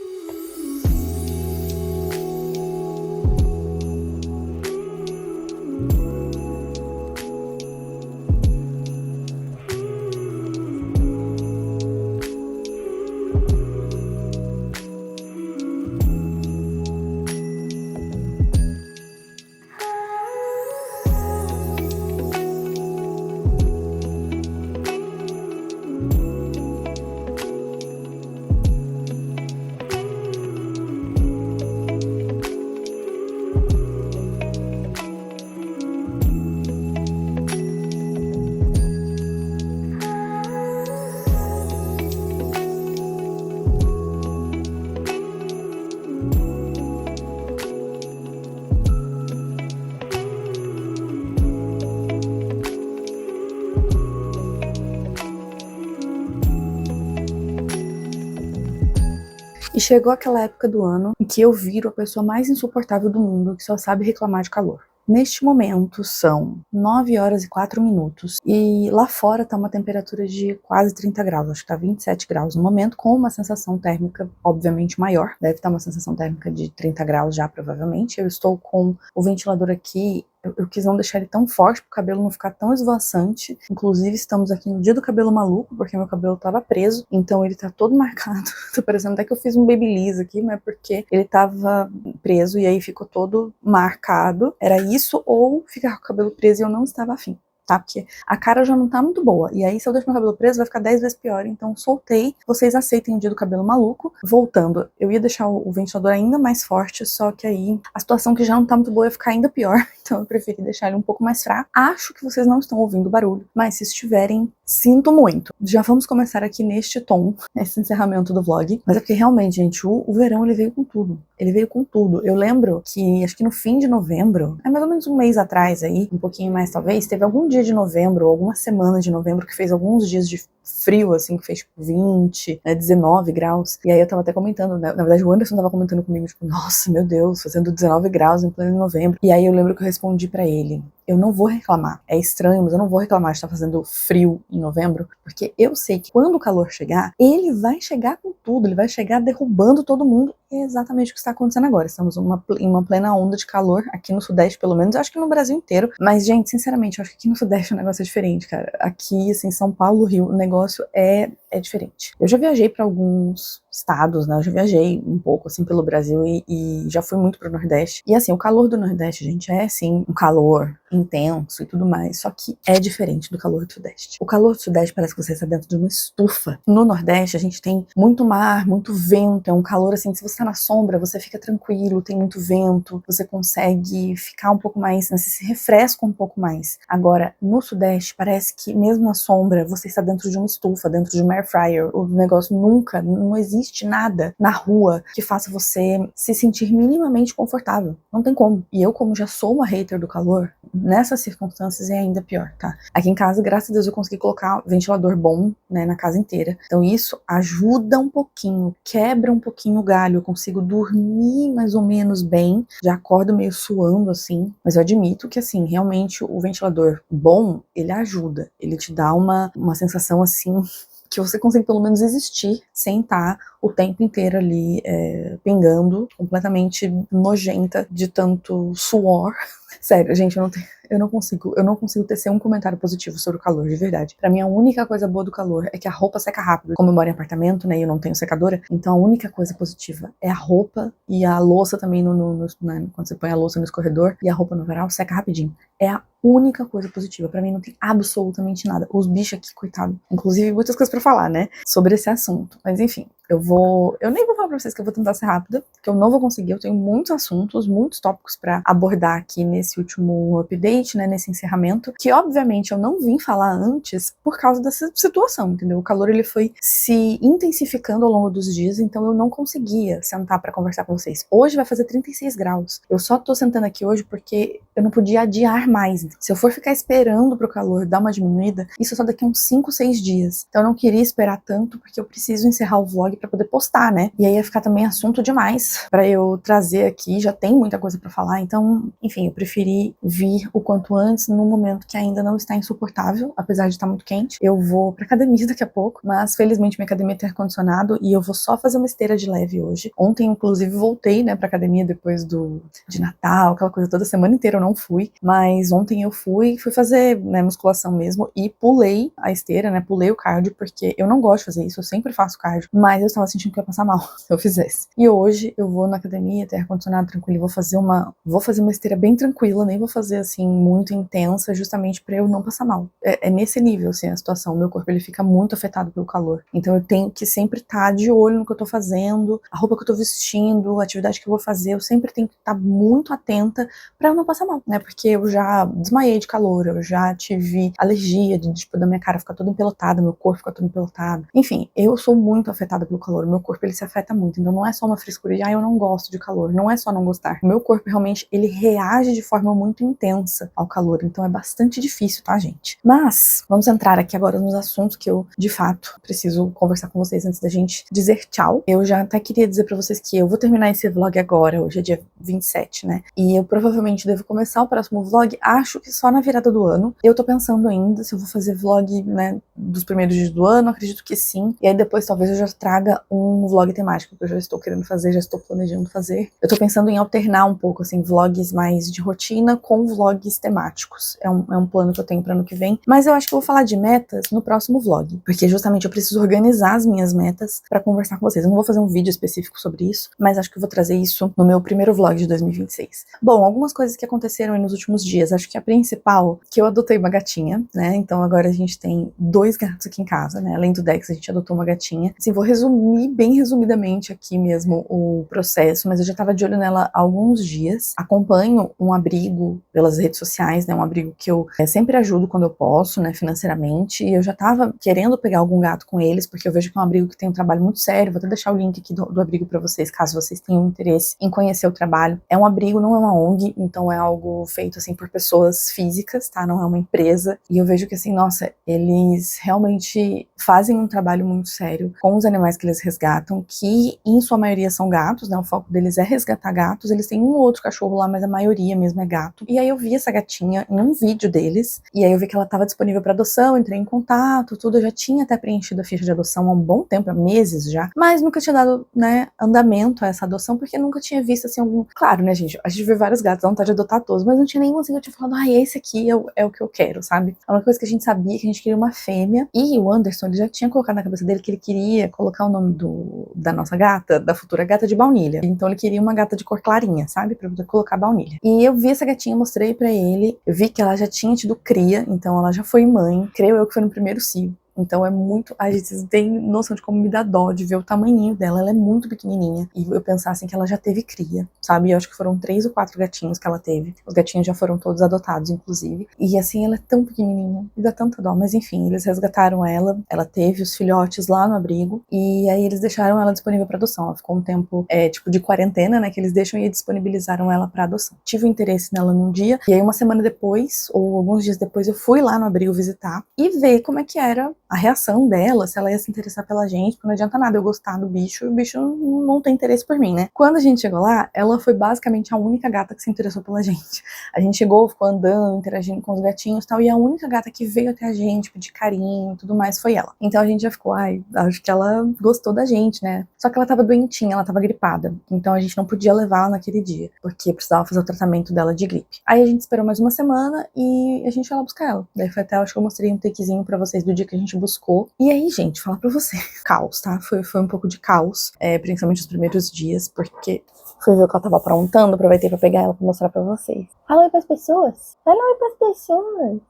chegou aquela época do ano em que eu viro a pessoa mais insuportável do mundo, que só sabe reclamar de calor. Neste momento são 9 horas e 4 minutos e lá fora tá uma temperatura de quase 30 graus, acho que tá 27 graus no momento, com uma sensação térmica obviamente maior, deve estar uma sensação térmica de 30 graus já provavelmente. Eu estou com o ventilador aqui. Eu quis não deixar ele tão forte, para o cabelo não ficar tão esvoaçante. Inclusive, estamos aqui no dia do cabelo maluco, porque meu cabelo tava preso, então ele tá todo marcado. Tá parecendo até que eu fiz um babyliss aqui, mas porque ele tava preso e aí ficou todo marcado. Era isso ou ficar com o cabelo preso e eu não estava afim. Tá? Porque a cara já não tá muito boa. E aí, se eu deixo meu cabelo preso, vai ficar 10 vezes pior. Então, soltei. Vocês aceitem o dia do cabelo maluco. Voltando, eu ia deixar o ventilador ainda mais forte, só que aí a situação que já não tá muito boa ia ficar ainda pior. Então, eu preferi deixar ele um pouco mais fraco. Acho que vocês não estão ouvindo barulho, mas se estiverem, sinto muito. Já vamos começar aqui neste tom, esse encerramento do vlog. Mas é porque realmente, gente, o verão ele veio com tudo. Ele veio com tudo. Eu lembro que, acho que no fim de novembro, é mais ou menos um mês atrás aí, um pouquinho mais talvez, teve algum dia de novembro, alguma semana de novembro que fez alguns dias de frio, assim, que fez tipo 20, 19 graus. E aí eu tava até comentando, né? Na verdade o Anderson tava comentando comigo, tipo, nossa, meu Deus, fazendo 19 graus em pleno novembro. E aí eu lembro que eu respondi pra ele, eu não vou reclamar. É estranho, mas eu não vou reclamar de estar fazendo frio em novembro, porque eu sei que quando o calor chegar, ele vai chegar com tudo, ele vai chegar derrubando todo mundo. E é exatamente o que está acontecendo agora. Estamos em uma plena onda de calor, aqui no Sudeste, pelo menos. Eu acho que no Brasil inteiro. Mas, gente, sinceramente, eu acho que aqui no Sudeste o negócio é diferente, cara. Aqui, assim, São Paulo, Rio, o negócio é diferente. Eu já viajei para alguns estados, né? Eu já viajei um pouco, assim, pelo Brasil e já fui muito pro Nordeste. E, assim, o calor do Nordeste, gente, é, assim, um calor intenso e tudo mais, só que é diferente do calor do Sudeste. O calor do Sudeste parece que você está dentro de uma estufa. No Nordeste, a gente tem muito mar, muito vento, é um calor, assim, se você tá na sombra, você fica tranquilo, tem muito vento, você consegue ficar um pouco mais, né, você se refresca um pouco mais. Agora, no Sudeste, parece que mesmo na sombra, você está dentro de uma estufa, dentro de uma air fryer, o negócio nunca, não existe nada na rua que faça você se sentir minimamente confortável. Não tem como. E eu, como já sou uma hater do calor, nessas circunstâncias é ainda pior, tá? Aqui em casa, graças a Deus, eu consegui colocar ventilador bom, né, na casa inteira. Então isso ajuda um pouquinho, quebra um pouquinho o galho, eu consigo dormir mais ou menos bem, já acordo meio suando, assim, mas eu admito que, assim, realmente o ventilador bom, ele ajuda, ele te dá uma sensação, assim, que você consegue pelo menos existir sem estar o tempo inteiro ali pingando, completamente nojenta de tanto suor. Sério, gente, eu não consigo tecer um comentário positivo sobre o calor, de verdade. Pra mim, a única coisa boa do calor é que a roupa seca rápido. Como eu moro em apartamento, né, e eu não tenho secadora, então a única coisa positiva é a roupa e a louça também, né, quando você põe a louça no escorredor e a roupa no varal, seca rapidinho. É a única coisa positiva. Pra mim não tem absolutamente nada. Os bichos aqui, coitado. Inclusive, muitas coisas pra falar, né, sobre esse assunto. Mas enfim, eu nem vou falar pra vocês que eu vou tentar ser rápida, porque eu não vou conseguir. Eu tenho muitos assuntos, muitos tópicos pra abordar aqui nesse último update, né, nesse encerramento, que obviamente eu não vim falar antes por causa dessa situação, entendeu? O calor ele foi se intensificando ao longo dos dias, então eu não conseguia sentar pra conversar com vocês. Hoje vai fazer 36 graus. Eu só tô sentando aqui hoje porque eu não podia adiar mais. Se eu for ficar esperando pro calor dar uma diminuída, isso só daqui a uns 5, 6 dias. Então eu não queria esperar tanto, porque eu preciso encerrar o vlog pra poder postar, né? E aí ia ficar também assunto demais pra eu trazer aqui, já tem muita coisa pra falar, então, enfim, eu preferi vir o quanto antes, num momento que ainda não está insuportável, apesar de estar muito quente. Eu vou pra academia daqui a pouco, mas felizmente minha academia tem ar-condicionado e eu vou só fazer uma esteira de leve hoje. Ontem, inclusive, voltei, né, pra academia depois de Natal, aquela coisa toda, semana inteira eu não fui, mas ontem eu fui fazer, né, musculação mesmo e pulei a esteira, né, pulei o cardio, porque eu não gosto de fazer isso, eu sempre faço cardio, mas eu estava sentindo que ia passar mal se eu fizesse. E hoje eu vou na academia, ter ar-condicionado tranquilo, vou fazer uma esteira bem tranquila, nem vou fazer assim muito intensa, justamente pra eu não passar mal. É nesse nível, assim, a situação. O meu corpo ele fica muito afetado pelo calor. Então eu tenho que sempre estar de olho no que eu tô fazendo, a roupa que eu tô vestindo, a atividade que eu vou fazer, eu sempre tenho que estar muito atenta pra eu não passar mal, né? Porque eu já desmaiei de calor, eu já tive alergia, tipo, da minha cara ficar toda empelotada, meu corpo ficar todo empelotado. Enfim, eu sou muito afetada pelo calor. O meu corpo, ele se afeta muito. Então não é só uma frescura de, eu não gosto de calor. Não é só não gostar. O meu corpo, realmente, ele reage de forma muito intensa ao calor. Então é bastante difícil, tá, gente? Mas, vamos entrar aqui agora nos assuntos que eu, de fato, preciso conversar com vocês antes da gente dizer tchau. Eu já até queria dizer pra vocês que eu vou terminar esse vlog agora. Hoje é dia 27, né? E eu provavelmente devo começar o próximo vlog, acho que só na virada do ano. Eu tô pensando ainda se eu vou fazer vlog, né, dos primeiros dias do ano, acredito que sim. E aí depois talvez eu já traga um vlog temático, que eu já estou querendo fazer, já estou planejando fazer. Eu tô pensando em alternar um pouco, assim, vlogs mais de rotina com vlogs temáticos. É um plano que eu tenho para ano que vem. Mas eu acho que eu vou falar de metas no próximo vlog, porque justamente eu preciso organizar as minhas metas para conversar com vocês. Eu não vou fazer um vídeo específico sobre isso, mas acho que eu vou trazer isso no meu primeiro vlog de 2026. Bom, algumas coisas que aconteceram aí nos últimos dias. Acho que a principal, que eu adotei uma gatinha, né? Então agora a gente tem 2 gatos aqui em casa, né? Além do Dex, a gente adotou uma gatinha. Assim, vou resumir bem resumidamente aqui mesmo o processo, mas eu já tava de olho nela há alguns dias. Acompanho um abrigo pelas redes sociais, né? Um abrigo que eu sempre ajudo quando eu posso, né? Financeiramente. E eu já tava querendo pegar algum gato com eles, porque eu vejo que é um abrigo que tem um trabalho muito sério. Vou até deixar o link aqui do abrigo pra vocês, caso vocês tenham interesse em conhecer o trabalho. É um abrigo, não é uma ONG, então é algo feito, assim, por pessoas físicas, tá? Não é uma empresa. E eu vejo que, assim, nossa, eles realmente fazem um trabalho muito sério com os animais que eles resgatam, que em sua maioria são gatos, né? O foco deles é resgatar gatos. Eles têm um ou outro cachorro lá, mas a maioria mesmo é gato. E aí eu vi essa gatinha em um vídeo deles, e aí eu vi que ela estava disponível para adoção, entrei em contato, tudo. Eu já tinha até preenchido a ficha de adoção há um bom tempo, há meses já, mas nunca tinha dado, né, andamento a essa adoção, porque nunca tinha visto, assim, algum... Claro, né, gente? A gente vê vários gatos, dá vontade de adotar todos, mas não tinha nenhum, assim, que eu tinha falado, esse aqui é o que eu quero, sabe? A única coisa que a gente sabia é que a gente queria uma fêmea, e o Anderson, ele já tinha colocado na cabeça dele que ele queria colocar o nome da nossa gata, da futura gata, de baunilha. Então ele queria uma gata de cor clarinha, sabe? Pra poder colocar baunilha. E eu vi essa gatinha, mostrei pra ele, eu vi que ela já tinha tido cria, então ela já foi mãe, creio eu que foi no primeiro cio. Então é muito... Ai, vocês têm noção de como me dá dó de ver o tamanhinho dela. Ela é muito pequenininha. E eu pensar assim que ela já teve cria, sabe? Eu acho que foram 3 ou 4 gatinhos que ela teve. Os gatinhos já foram todos adotados, inclusive. E assim, ela é tão pequenininha. E dá tanta dó. Mas enfim, eles resgataram ela. Ela teve os filhotes lá no abrigo. E aí eles deixaram ela disponível para adoção. Ela ficou um tempo, tipo, de quarentena, né? Que eles deixam e disponibilizaram ela para adoção. Tive um interesse nela num dia. E aí uma semana depois, ou alguns dias depois, eu fui lá no abrigo visitar e ver como é que era a reação dela, se ela ia se interessar pela gente, porque não adianta nada eu gostar do bicho e o bicho não tem interesse por mim, né? Quando a gente chegou lá, ela foi basicamente a única gata que se interessou pela gente. A gente chegou, ficou andando, interagindo com os gatinhos e tal, e a única gata que veio até a gente, pedir carinho e tudo mais, foi ela. Então a gente já ficou, acho que ela gostou da gente, né? Só que ela tava doentinha, ela tava gripada. Então a gente não podia levar ela naquele dia, porque precisava fazer o tratamento dela de gripe. Aí a gente esperou mais uma semana e a gente foi lá buscar ela. Daí foi até, acho que eu mostrei um takezinho pra vocês do dia que a gente buscou. E aí, gente, falar pra você, caos, tá? Foi um pouco de caos, principalmente os primeiros dias, porque fui ver o que ela tava aprontando, aproveitei pra pegar ela pra mostrar pra vocês. Fala oi pras pessoas! Fala oi pras pessoas!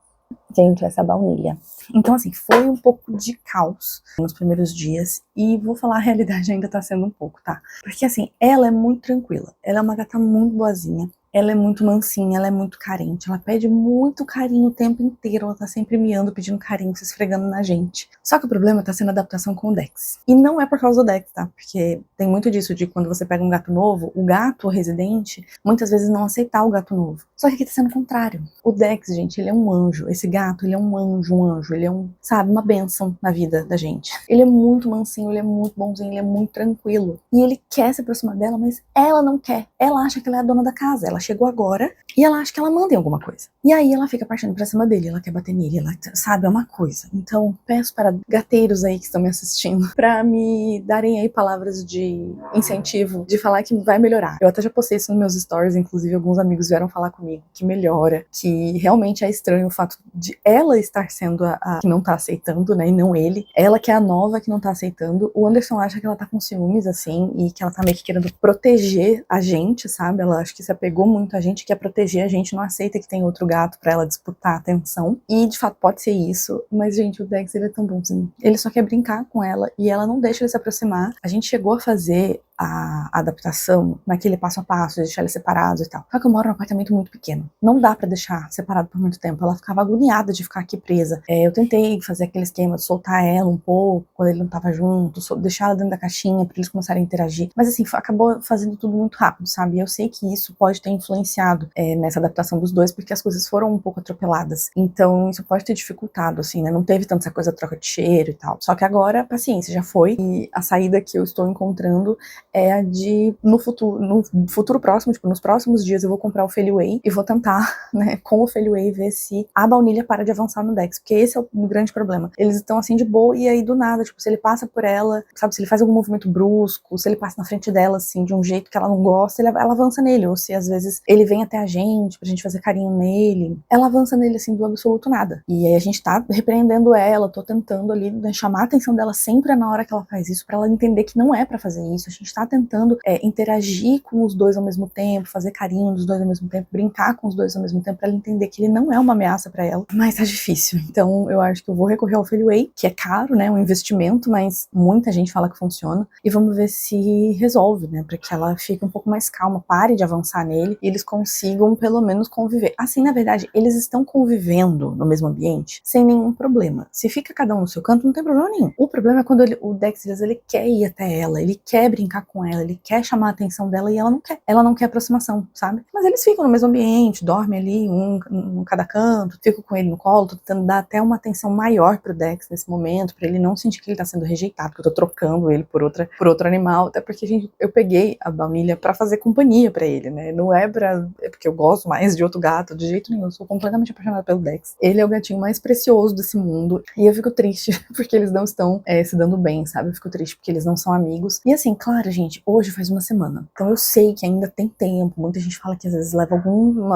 Gente, essa baunilha. Então, assim, foi um pouco de caos nos primeiros dias. E vou falar, a realidade ainda tá sendo um pouco, tá? Porque, assim, ela é muito tranquila. Ela é uma gata muito boazinha. Ela é muito mansinha, ela é muito carente. Ela pede muito carinho o tempo inteiro. Ela tá sempre miando, pedindo carinho, se esfregando na gente. Só que o problema tá sendo a adaptação com o Dex. E não é por causa do Dex, tá? Porque tem muito disso de quando você pega um gato novo, o gato residente, muitas vezes não aceitar o gato novo. Só que aqui tá sendo o contrário. O Dex, gente, ele é um anjo. Esse gato, ele é um anjo. Ele é sabe, uma bênção na vida da gente. Ele é muito mansinho, ele é muito bonzinho, ele é muito tranquilo. E ele quer se aproximar dela, mas ela não quer. Ela acha que ela é a dona da casa. Ela chegou agora e ela acha que ela manda em alguma coisa. E aí ela fica partindo pra cima dele, ela quer bater nele, ela sabe, é uma coisa. Então, peço para gateiros aí que estão me assistindo pra me darem aí palavras de incentivo, de falar que vai melhorar. Eu até já postei isso nos meus stories, inclusive alguns amigos vieram falar comigo que melhora, que realmente é estranho o fato de ela estar sendo a que não tá aceitando, né, e não ele. Ela que é a nova que não tá aceitando. O Anderson acha que ela tá com ciúmes, assim, e que ela tá meio que querendo proteger a gente, sabe? Ela acha que se apegou muito a gente, quer proteger a gente, não aceita que tem outro gato pra ela disputar a atenção. E, de fato, pode ser isso. Mas, gente, o Dex, ele é tão bonzinho. Ele só quer brincar com ela e ela não deixa ele se aproximar. A gente chegou a fazer a adaptação naquele passo a passo, de deixar eles separados e tal. Só que eu moro num apartamento muito pequeno. Não dá pra deixar separado por muito tempo. Ela ficava agoniada de ficar aqui presa. Eu tentei fazer aquele esquema de soltar ela um pouco, quando ele não tava junto, deixar ela dentro da caixinha pra eles começarem a interagir. Mas assim, acabou fazendo tudo muito rápido, sabe? E eu sei que isso pode ter influenciado nessa adaptação dos dois, porque as coisas foram um pouco atropeladas. Então, isso pode ter dificultado, assim, né? Não teve tanta essa coisa troca de cheiro e tal. Só que agora, paciência, já foi. E a saída que eu estou encontrando é a de, no futuro próximo, tipo, nos próximos dias eu vou comprar o Feliway e vou tentar, né, com o Feliway ver se a baunilha para de avançar no Dex, porque esse é o grande problema. Eles estão assim de boa e aí do nada, tipo, se ele passa por ela, sabe, se ele faz algum movimento brusco, se ele passa na frente dela, assim, de um jeito que ela não gosta, ela avança nele, ou se às vezes ele vem até a gente pra gente fazer carinho nele, ela avança nele, assim, do absoluto nada. E aí a gente tá repreendendo ela, tô tentando ali, né, chamar a atenção dela sempre na hora que ela faz isso, pra ela entender que não é pra fazer isso. A gente tá tentando interagir com os dois ao mesmo tempo, fazer carinho dos dois ao mesmo tempo, brincar com os dois ao mesmo tempo, pra ela entender que ele não é uma ameaça pra ela. Mas tá difícil. Então eu acho que eu vou recorrer ao Feliway, que é caro, né, um investimento, mas muita gente fala que funciona, e vamos ver se resolve, né, pra que ela fique um pouco mais calma, pare de avançar nele, e eles consigam pelo menos conviver. Assim, na verdade, eles estão convivendo no mesmo ambiente, sem nenhum problema. Se fica cada um no seu canto, não tem problema nenhum. O problema é quando o Dex, ele quer ir até ela, ele quer brincar com ela, ele quer chamar a atenção dela e ela não quer. Ela não quer aproximação, sabe? Mas eles ficam no mesmo ambiente, dormem ali, um em cada canto, ficam com ele no colo, tô tentando dar até uma atenção maior pro Dex nesse momento, pra ele não sentir que ele tá sendo rejeitado, porque eu tô trocando ele por outro animal, até porque, gente, eu peguei a baunilha pra fazer companhia pra ele, né? Não é porque eu gosto mais de outro gato, de jeito nenhum, eu sou completamente apaixonada pelo Dex. Ele é o gatinho mais precioso desse mundo, e eu fico triste porque eles não estão se dando bem, sabe? Eu fico triste porque eles não são amigos. E assim, claro, gente, hoje faz uma semana, então eu sei que ainda tem tempo, muita gente fala que às vezes leva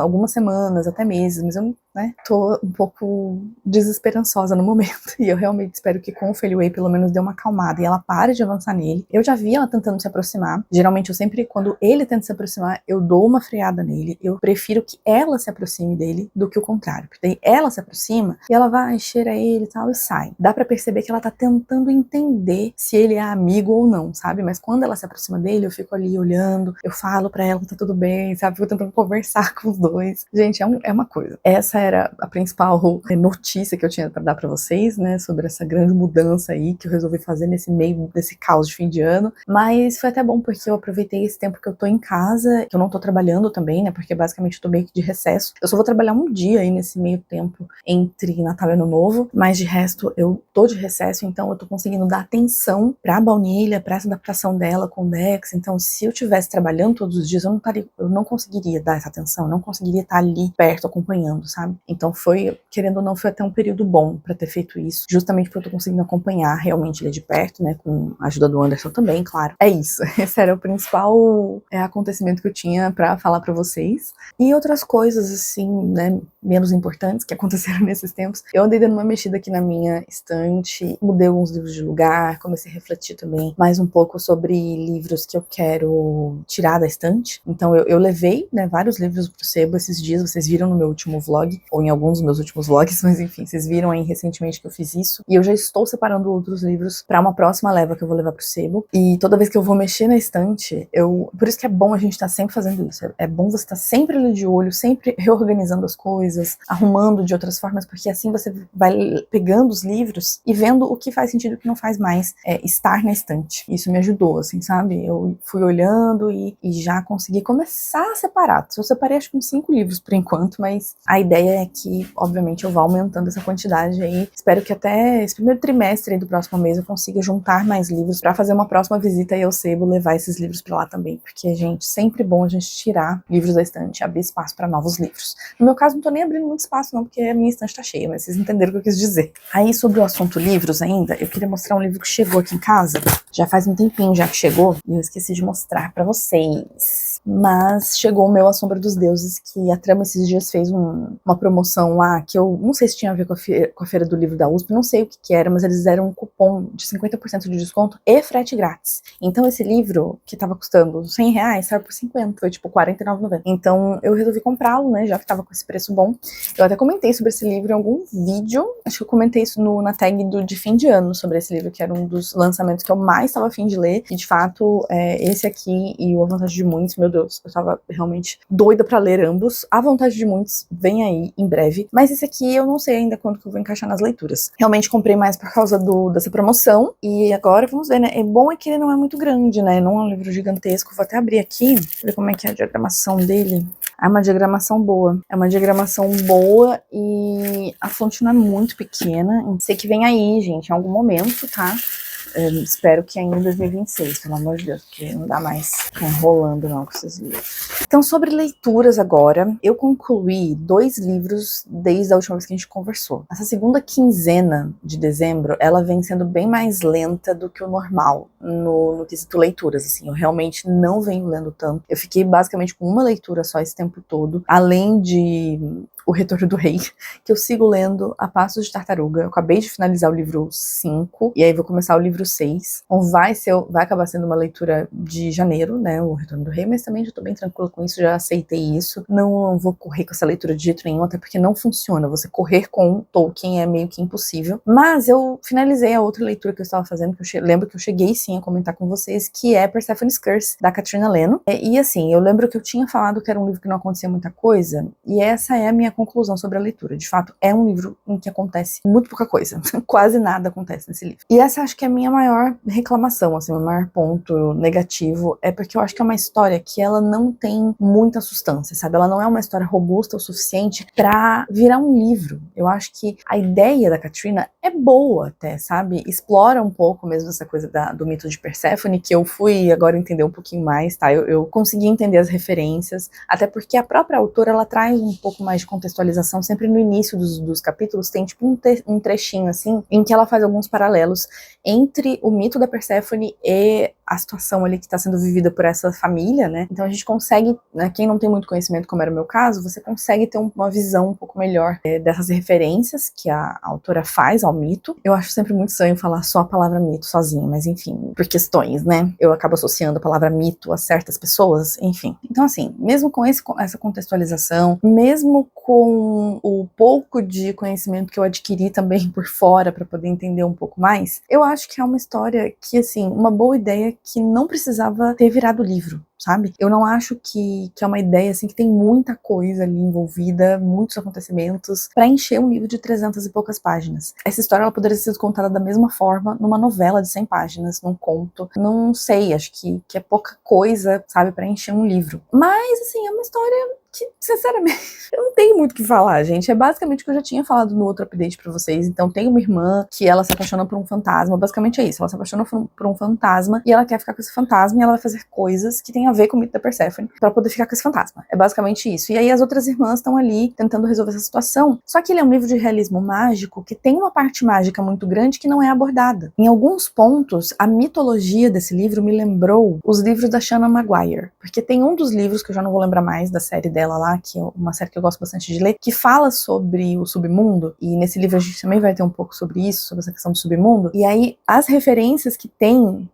algumas semanas, até meses, mas eu, né, tô um pouco desesperançosa no momento, e eu realmente espero que com o Feliway pelo menos dê uma acalmada e ela pare de avançar nele. Eu já vi ela tentando se aproximar, geralmente eu sempre, quando ele tenta se aproximar, eu dou uma freada nele, eu prefiro que ela se aproxime dele do que o contrário, porque daí ela se aproxima e ela vai, cheira ele e tal, e sai. Dá pra perceber que ela tá tentando entender se ele é amigo ou não, sabe? Mas quando ela se aproxima dele, eu fico ali olhando, eu falo pra ela que tá tudo bem, sabe? Fico tentando conversar com os dois. Gente, é uma coisa. Essa era a principal notícia que eu tinha pra dar pra vocês, né? Sobre essa grande mudança aí que eu resolvi fazer nesse meio desse caos de fim de ano. Mas foi até bom porque eu aproveitei esse tempo que eu tô em casa, que eu não tô trabalhando também, né? Porque basicamente eu tô meio que de recesso. Eu só vou trabalhar um dia aí nesse meio tempo entre Natal e Ano Novo, mas de resto eu tô de recesso, então eu tô conseguindo dar atenção pra baunilha, pra essa adaptação dela com o Dex. Então se eu tivesse trabalhando todos os dias, eu não conseguiria dar essa atenção, não conseguiria estar ali perto acompanhando, sabe? Então foi, querendo ou não, foi até um período bom pra ter feito isso, justamente porque eu tô conseguindo acompanhar realmente ele de perto, né, com a ajuda do Anderson também, claro. É isso, esse era o principal acontecimento que eu tinha pra falar pra vocês. E outras coisas, assim, né, menos importantes que aconteceram nesses tempos. Eu andei dando uma mexida aqui na minha estante, mudei alguns livros de lugar, comecei a refletir também mais um pouco sobre livros que eu quero tirar da estante. Então eu levei, né, vários livros pro sebo esses dias, vocês viram no meu último vlog, ou em alguns dos meus últimos vlogs, mas enfim, vocês viram aí recentemente que eu fiz isso. E eu já estou separando outros livros pra uma próxima leva que eu vou levar pro sebo. E toda vez que eu vou mexer na estante, por isso que é bom a gente estar sempre fazendo isso. É bom você estar sempre ali de olho, sempre reorganizando as coisas, arrumando de outras formas, porque assim você vai pegando os livros e vendo o que faz sentido e o que não faz mais estar na estante. Isso me ajudou, assim, sabe? Eu fui olhando e já consegui começar a separar. Eu separei acho que uns 5 livros por enquanto, mas a ideia é que, obviamente, eu vá aumentando essa quantidade aí. Espero que até esse primeiro trimestre aí do próximo mês eu consiga juntar mais livros pra fazer uma próxima visita aí ao sebo, levar esses livros pra lá também, porque, gente, sempre bom a gente tirar livros da estante e abrir espaço pra novos livros. No meu caso, não tô nem abrindo muito espaço não, porque a minha estante tá cheia, mas vocês entenderam o que eu quis dizer. Aí, sobre o assunto livros ainda, eu queria mostrar um livro que chegou aqui em casa, já faz um tempinho já que chegou, e eu esqueci de mostrar pra vocês. Mas chegou o meu A Sombra dos Deuses, que a Trama esses dias fez uma uma promoção lá, que eu não sei se tinha a ver com a feira do livro da USP, não sei o que era, mas eles deram um cupom de 50% de desconto e frete grátis. Então esse livro, que tava custando R$100, saiu por 50, foi tipo R$49,90. Então eu resolvi comprá-lo, né, já que tava com esse preço bom. Eu até comentei sobre esse livro em algum vídeo, acho que eu comentei isso na tag de fim de ano, sobre esse livro, que era um dos lançamentos que eu mais tava a fim de ler, e de fato, esse aqui e o A Vontade de Muitos, meu Deus, eu tava realmente doida pra ler ambos. A Vontade de Muitos vem aí em breve, mas esse aqui eu não sei ainda quando que eu vou encaixar nas leituras. Realmente comprei mais por causa dessa promoção, e agora vamos ver, né, é bom é que ele não é muito grande, né, não é um livro gigantesco. Vou até abrir aqui, ver como é que é a diagramação dele. É uma diagramação boa. É uma diagramação boa e a fonte não é muito pequena. Sei que vem aí, gente, em algum momento, tá? Espero que ainda em 2026, pelo amor de Deus, porque não dá mais ficar enrolando não com esses livros. Então, sobre leituras agora, eu concluí 2 livros desde a última vez que a gente conversou. Essa segunda quinzena de dezembro, ela vem sendo bem mais lenta do que o normal no quesito leituras, assim. Eu realmente não venho lendo tanto. Eu fiquei basicamente com uma leitura só esse tempo todo, além de O Retorno do Rei, que eu sigo lendo a passos de tartaruga. Eu acabei de finalizar o livro 5, e aí vou começar o livro 6. Então vai acabar sendo uma leitura de janeiro, né, O Retorno do Rei, mas também já tô bem tranquila com isso, já aceitei isso. Não vou correr com essa leitura de jeito nenhum, até porque não funciona. Você correr com Tolkien é meio que impossível. Mas eu finalizei a outra leitura que eu estava fazendo, que eu lembro que eu cheguei sim a comentar com vocês, que é Persephone's Curse, da Katrina Lennon. E assim, eu lembro que eu tinha falado que era um livro que não acontecia muita coisa, e essa é a minha conclusão sobre a leitura. De fato, é um livro em que acontece muito pouca coisa. Quase nada acontece nesse livro. E essa acho que é a minha maior reclamação, assim, o maior ponto negativo, é porque eu acho que é uma história que ela não tem muita substância, sabe? Ela não é uma história robusta o suficiente pra virar um livro. Eu acho que a ideia da Katrina é boa até, sabe? Explora um pouco mesmo essa coisa do mito de Perséfone, que eu fui agora entender um pouquinho mais, tá? Eu consegui entender as referências, até porque a própria autora, ela traz um pouco mais de contextualização. Sempre no início dos capítulos tem tipo um trechinho assim, em que ela faz alguns paralelos entre o mito da Perséfone e a situação ali que está sendo vivida por essa família, né? Então a gente consegue, né, quem não tem muito conhecimento, como era o meu caso, você consegue ter uma visão um pouco melhor dessas referências que a autora faz ao mito. Eu acho sempre muito estranho falar só a palavra mito sozinho, mas enfim, por questões, né? Eu acabo associando a palavra mito a certas pessoas, enfim. Então assim, mesmo com essa contextualização, mesmo com o pouco de conhecimento que eu adquiri também por fora para poder entender um pouco mais, eu acho que é uma história que, assim, uma boa ideia que não precisava ter virado livro, sabe? Eu não acho que é uma ideia, assim, que tem muita coisa ali envolvida, muitos acontecimentos, pra encher um livro de 300 e poucas páginas. Essa história, ela poderia ser contada da mesma forma numa novela de 100 páginas, num conto. Não sei, acho que é pouca coisa, sabe, pra encher um livro. Mas, assim, é uma história que, sinceramente, eu não tenho muito o que falar, gente. É basicamente o que eu já tinha falado no outro update pra vocês. Então, tem uma irmã que ela se apaixona por um fantasma. Basicamente é isso. Ela se apaixona por um fantasma e ela quer ficar com esse fantasma e ela vai fazer coisas que tem a ver com o mito da Perséfone pra poder ficar com esse fantasma. É basicamente isso. E aí as outras irmãs estão ali tentando resolver essa situação. Só que ele é um livro de realismo mágico que tem uma parte mágica muito grande que não é abordada. Em alguns pontos, a mitologia desse livro me lembrou os livros da Shannon Maguire. Porque tem um dos livros, que eu já não vou lembrar mais, da série dela lá, que é uma série que eu gosto bastante de ler, que fala sobre o submundo, e nesse livro a gente também vai ter um pouco sobre isso, sobre essa questão do submundo, e aí as referências que tem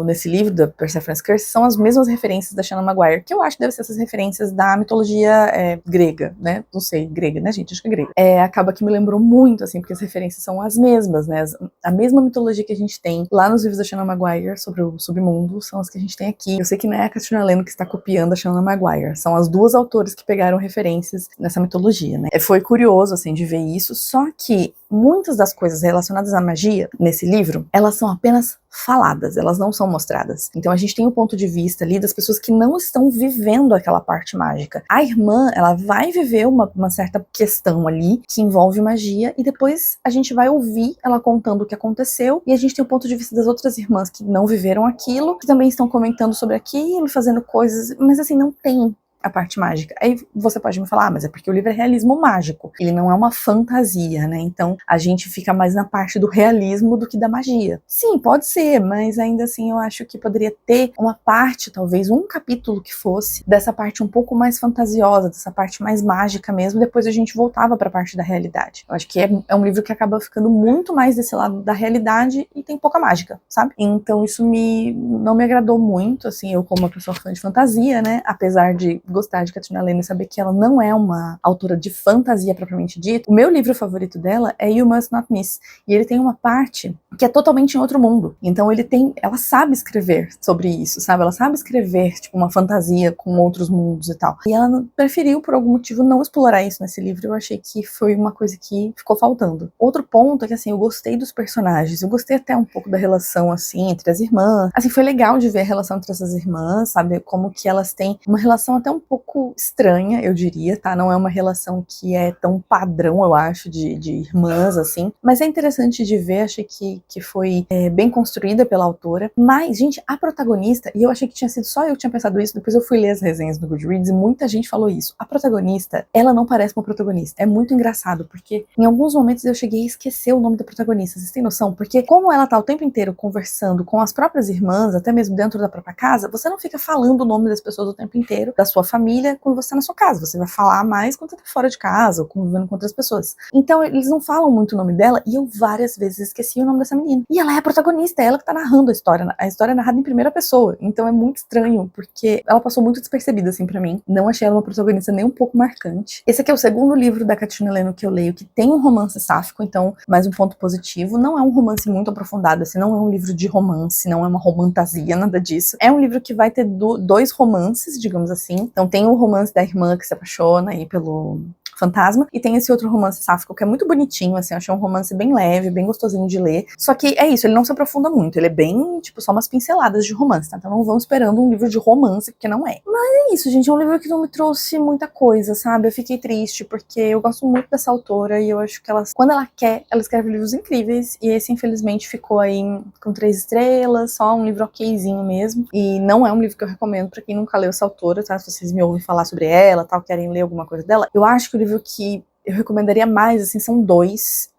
nesse livro da Persephone's Curse são as mesmas referências da Shannon Maguire, que eu acho que deve ser essas referências da mitologia grega, né? Não sei, grega, né, gente? Acho que é grega. Acaba que me lembrou muito, assim, porque as referências são as mesmas, né? A mesma mitologia que a gente tem lá nos livros da Shannon Maguire sobre o submundo são as que a gente tem aqui. Eu sei que não é a Katrina Lennon que está copiando a Shannon Maguire, são as duas autores que pegaram referências nessa mitologia, né? Foi curioso, assim, de ver isso, só que muitas das coisas relacionadas à magia nesse livro, elas são apenas faladas, elas não são mostradas. Então a gente tem o ponto de vista ali das pessoas que não estão vivendo aquela parte mágica. A irmã, ela vai viver uma certa questão ali que envolve magia e depois a gente vai ouvir ela contando o que aconteceu e a gente tem o ponto de vista das outras irmãs que não viveram aquilo, que também estão comentando sobre aquilo, fazendo coisas, mas assim, não tem a parte mágica. Aí você pode me falar, mas é porque o livro é realismo mágico, ele não é uma fantasia, né? Então a gente fica mais na parte do realismo do que da magia. Sim, pode ser, mas ainda assim eu acho que poderia ter uma parte, talvez um capítulo que fosse, dessa parte um pouco mais fantasiosa, dessa parte mais mágica mesmo, depois a gente voltava pra parte da realidade. Eu acho que é um livro que acaba ficando muito mais desse lado da realidade e tem pouca mágica, sabe? Então isso não me agradou muito, assim, eu como uma pessoa fã de fantasia, né, apesar de gostar de Katrina Lennon e saber que ela não é uma autora de fantasia propriamente dita, o meu livro favorito dela é You Must Not Miss, e ele tem uma parte que é totalmente em outro mundo, então ela sabe escrever sobre isso, sabe, ela sabe escrever, tipo, uma fantasia com outros mundos e tal, e ela preferiu, por algum motivo, não explorar isso nesse livro. Eu achei que foi uma coisa que ficou faltando. Outro ponto é que, assim, eu gostei dos personagens, eu gostei até um pouco da relação, assim, entre as irmãs, assim, foi legal de ver a relação entre essas irmãs, sabe, como que elas têm uma relação até um pouco estranha, eu diria, tá, não é uma relação que é tão padrão, eu acho, de irmãs, assim, mas é interessante de ver, achei que foi bem construída pela autora, mas, gente, a protagonista, e eu achei que tinha sido só eu que tinha pensado isso, depois eu fui ler as resenhas do Goodreads e muita gente falou isso, a protagonista, ela não parece uma protagonista, é muito engraçado, porque em alguns momentos eu cheguei a esquecer o nome da protagonista, vocês têm noção? Porque como ela tá o tempo inteiro conversando com as próprias irmãs, até mesmo dentro da própria casa, você não fica falando o nome das pessoas o tempo inteiro, da sua família, quando você tá na sua casa, você vai falar mais quando você tá fora de casa, ou convivendo com outras pessoas. Então eles não falam muito o nome dela, e eu várias vezes esqueci o nome dessa menina. E ela é a protagonista, é ela que tá narrando a história é narrada em primeira pessoa, então é muito estranho, porque ela passou muito despercebida, assim, pra mim. Não achei ela uma protagonista nem um pouco marcante. Esse aqui é o segundo livro da Katrina Lennon que eu leio, que tem um romance sáfico, então, mais um ponto positivo. Não é um romance muito aprofundado, assim, não é um livro de romance, não é uma romantasia, nada disso. É um livro que vai ter dois romances, digamos assim. Então tem o romance da irmã que se apaixona aí pelo fantasma, e tem esse outro romance sáfico que é muito bonitinho, assim, eu achei um romance bem leve, bem gostosinho de ler, só que é isso, ele não se aprofunda muito, ele é bem, tipo, só umas pinceladas de romance, tá? Então não vão esperando um livro de romance, porque não é. Mas é isso, gente, é um livro que não me trouxe muita coisa, sabe? Eu fiquei triste, porque eu gosto muito dessa autora, e eu acho que quando ela quer, ela escreve livros incríveis, e esse, infelizmente, ficou aí com 3 estrelas, só um livro okzinho mesmo, e não é um livro que eu recomendo pra quem nunca leu essa autora, tá? Se vocês me ouvem falar sobre ela, tal, querem ler alguma coisa dela, eu acho que o livro que eu recomendaria mais, assim, são 2,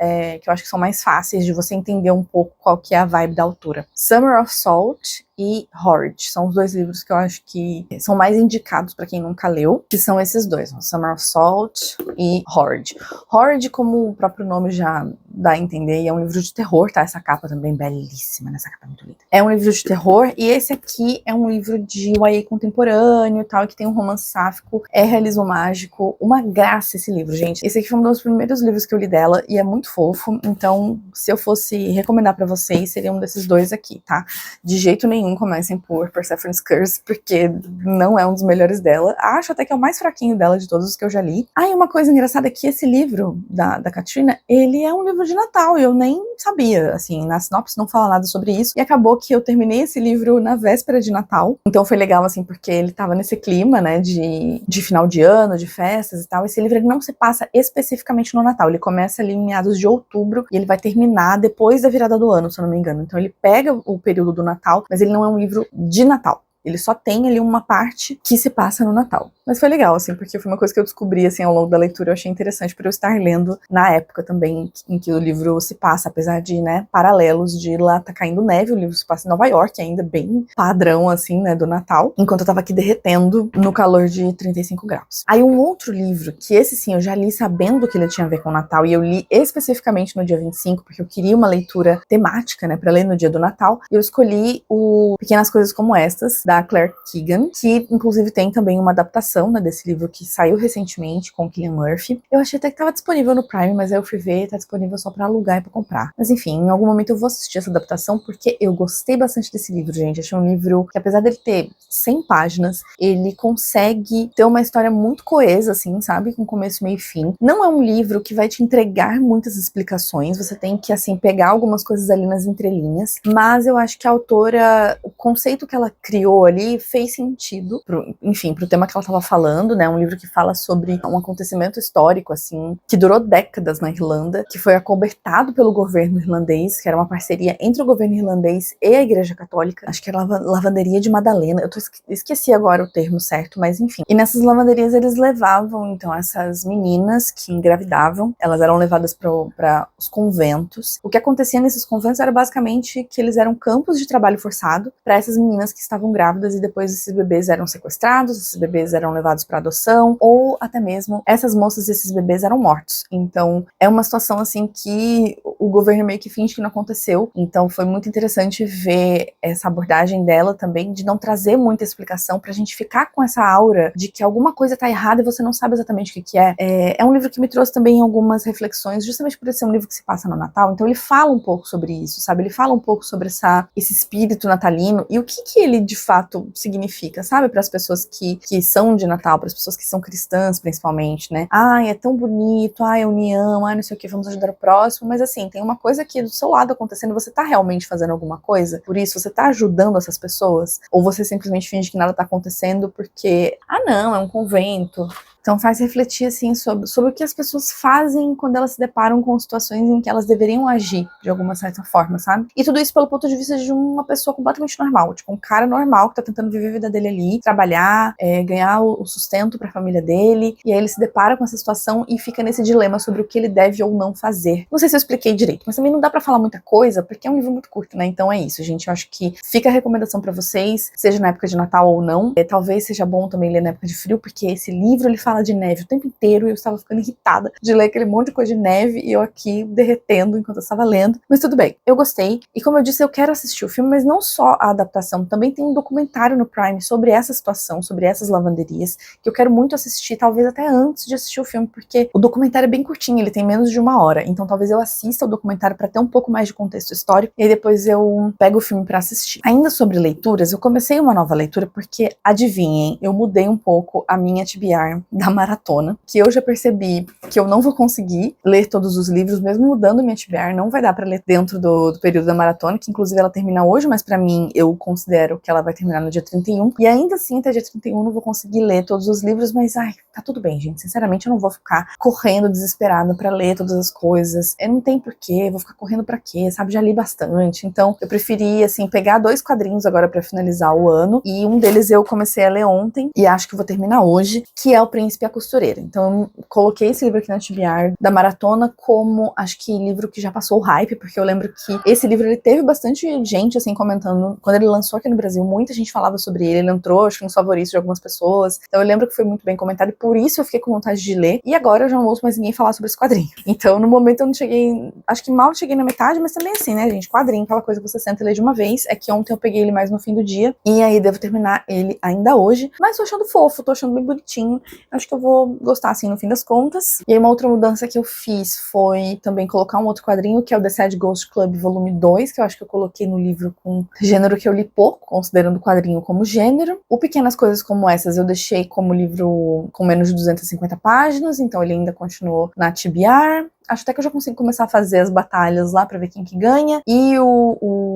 que eu acho que são mais fáceis de você entender um pouco qual que é a vibe da autora. Summer of Salt e Horde. São os 2 livros que eu acho que são mais indicados pra quem nunca leu, que são esses 2, Summer of Salt e Horde. Horde, como o próprio nome já dá a entender, é um livro de terror, tá? Essa capa também belíssima, né? Essa capa é muito linda. É um livro de terror, e esse aqui é um livro de YA contemporâneo e tal, que tem um romance sáfico, é realismo mágico, uma graça esse livro, gente. Esse aqui foi um dos primeiros livros que eu li dela, e é muito fofo, então se eu fosse recomendar pra vocês, seria um desses 2 aqui, tá? De jeito nenhum comecem por Persephone's Curse, porque não é um dos melhores dela. Acho até que é o mais fraquinho dela de todos os que eu já li. Ah, e uma coisa engraçada é que esse livro da Katrina, ele é um livro de Natal, e eu nem sabia, assim, na sinopse não fala nada sobre isso, e acabou que eu terminei esse livro na véspera de Natal, então foi legal, assim, porque ele tava nesse clima, né, de final de ano, de festas e tal. Esse livro ele não se passa especificamente no Natal, ele começa ali em meados de outubro, e ele vai terminar depois da virada do ano, se eu não me engano. Então ele pega o período do Natal, mas ele não é um livro de Natal. Ele só tem ali uma parte que se passa no Natal. Mas foi legal, assim, porque foi uma coisa que eu descobri, assim, ao longo da leitura. Eu achei interessante por eu estar lendo na época também em que o livro se passa, apesar de, né, paralelos de lá tá caindo neve, o livro se passa em Nova York, ainda bem padrão, assim, né, do Natal, enquanto eu tava aqui derretendo no calor de 35 graus. Aí um outro livro, que esse sim, eu já li sabendo que ele tinha a ver com o Natal, e eu li especificamente no dia 25, porque eu queria uma leitura temática, né, pra ler no dia do Natal, e eu escolhi o Pequenas Coisas Como Estas, da Claire Keegan, que inclusive tem também uma adaptação, né, desse livro que saiu recentemente com Cillian Murphy. Eu achei até que tava disponível no Prime, mas aí eu fui ver, tá disponível só pra alugar e pra comprar. Mas enfim, em algum momento eu vou assistir essa adaptação, porque eu gostei bastante desse livro, gente. Achei um livro que, apesar dele ter 100 páginas, ele consegue ter uma história muito coesa, assim, sabe? Com começo, meio e fim. Não é um livro que vai te entregar muitas explicações, você tem que, assim, pegar algumas coisas ali nas entrelinhas, mas eu acho que a autora, o conceito que ela criou criou ali fez sentido, enfim, pro tema que ela estava falando, né? Um livro que fala sobre um acontecimento histórico, assim, que durou décadas na Irlanda, que foi acobertado pelo governo irlandês, que era uma parceria entre o governo irlandês e a Igreja Católica. Acho que era lavanderia de Madalena. Eu esqueci agora o termo certo, mas enfim. E nessas lavanderias eles levavam, então, essas meninas que engravidavam, elas eram levadas para os conventos. O que acontecia nesses conventos era basicamente que eles eram campos de trabalho forçado para essas meninas que estavam grávidas, e depois esses bebês eram sequestrados, esses bebês eram levados para adoção, ou até mesmo essas moças e esses bebês eram mortos. Então é uma situação assim que o governo meio que finge que não aconteceu. Então foi muito interessante ver essa abordagem dela também, de não trazer muita explicação pra gente ficar com essa aura de que alguma coisa tá errada e você não sabe exatamente o que é. É um livro que me trouxe também algumas reflexões, justamente por ser um livro que se passa no Natal. Então ele fala um pouco sobre isso, sabe? Ele fala um pouco sobre esse espírito natalino e o que ele de fato significa, sabe? Para as pessoas que são de Natal, para as pessoas que são cristãs principalmente, né? Ai, é tão bonito, ai, união, ai, não sei o que, vamos ajudar o próximo, mas assim, tem uma coisa aqui do seu lado acontecendo, você tá realmente fazendo alguma coisa? Por isso, você tá ajudando essas pessoas? Ou você simplesmente finge que nada tá acontecendo porque, não, é um convento. Então faz refletir assim sobre o que as pessoas fazem quando elas se deparam com situações em que elas deveriam agir de alguma certa forma, sabe? E tudo isso pelo ponto de vista de uma pessoa completamente normal, tipo um cara normal que tá tentando viver a vida dele ali, trabalhar, ganhar o sustento pra família dele, e aí ele se depara com essa situação e fica nesse dilema sobre o que ele deve ou não fazer. Não sei se eu expliquei direito, mas também não dá pra falar muita coisa, porque é um livro muito curto, né? Então é isso, gente. Eu acho que fica a recomendação pra vocês, seja na época de Natal ou não. Talvez seja bom também ler na época de frio, porque esse livro ele fala de neve o tempo inteiro e eu estava ficando irritada de ler aquele monte de coisa de neve e eu aqui derretendo enquanto eu estava lendo. Mas tudo bem, eu gostei. E como eu disse, eu quero assistir o filme, mas não só a adaptação, também tem um documentário no Prime sobre essa situação, sobre essas lavanderias, que eu quero muito assistir, talvez até antes de assistir o filme, porque o documentário é bem curtinho, ele tem menos de 1 hora, então talvez eu assista o documentário para ter um pouco mais de contexto histórico e aí depois eu pego o filme para assistir. Ainda sobre leituras, eu comecei uma nova leitura porque, adivinhem, eu mudei um pouco a minha TBR da maratona, que eu já percebi que eu não vou conseguir ler todos os livros, mesmo mudando minha TBR, não vai dar pra ler dentro do período da maratona, que inclusive ela termina hoje, mas pra mim eu considero que ela vai terminar no dia 31, e ainda assim até dia 31 eu não vou conseguir ler todos os livros, mas tá tudo bem, gente, sinceramente eu não vou ficar correndo desesperada pra ler todas as coisas, não tem porquê, vou ficar correndo pra quê, sabe, já li bastante, então eu preferi, assim, pegar 2 quadrinhos agora pra finalizar o ano, e um deles eu comecei a ler ontem, e acho que vou terminar hoje, que é O Príncipe e a Costureira. Então eu coloquei esse livro aqui na TBR da maratona como, acho que livro que já passou o hype, porque eu lembro que esse livro ele teve bastante gente, assim, comentando, quando ele lançou aqui no Brasil, muita gente falava sobre ele entrou, acho que nos favoritos de algumas pessoas, então eu lembro que foi muito bem comentado e por isso eu fiquei com vontade de ler, e agora eu já não ouço mais ninguém falar sobre esse quadrinho. Então no momento eu não cheguei, acho que mal cheguei na metade, mas também assim, né, gente, quadrinho, aquela coisa que você senta e lê de uma vez, é que ontem eu peguei ele mais no fim do dia, e aí devo terminar ele ainda hoje, mas tô achando fofo, tô achando bem bonitinho, acho que eu vou gostar, assim, no fim das contas. E aí uma outra mudança que eu fiz foi também colocar um outro quadrinho, que é o The Sad Ghost Club volume 2, que eu acho que eu coloquei no livro com gênero que eu li pouco, considerando o quadrinho como gênero. O Pequenas Coisas Como Essas eu deixei como livro com menos de 250 páginas, então ele ainda continuou na TBR. Acho até que eu já consigo começar a fazer as batalhas lá pra ver quem que ganha. E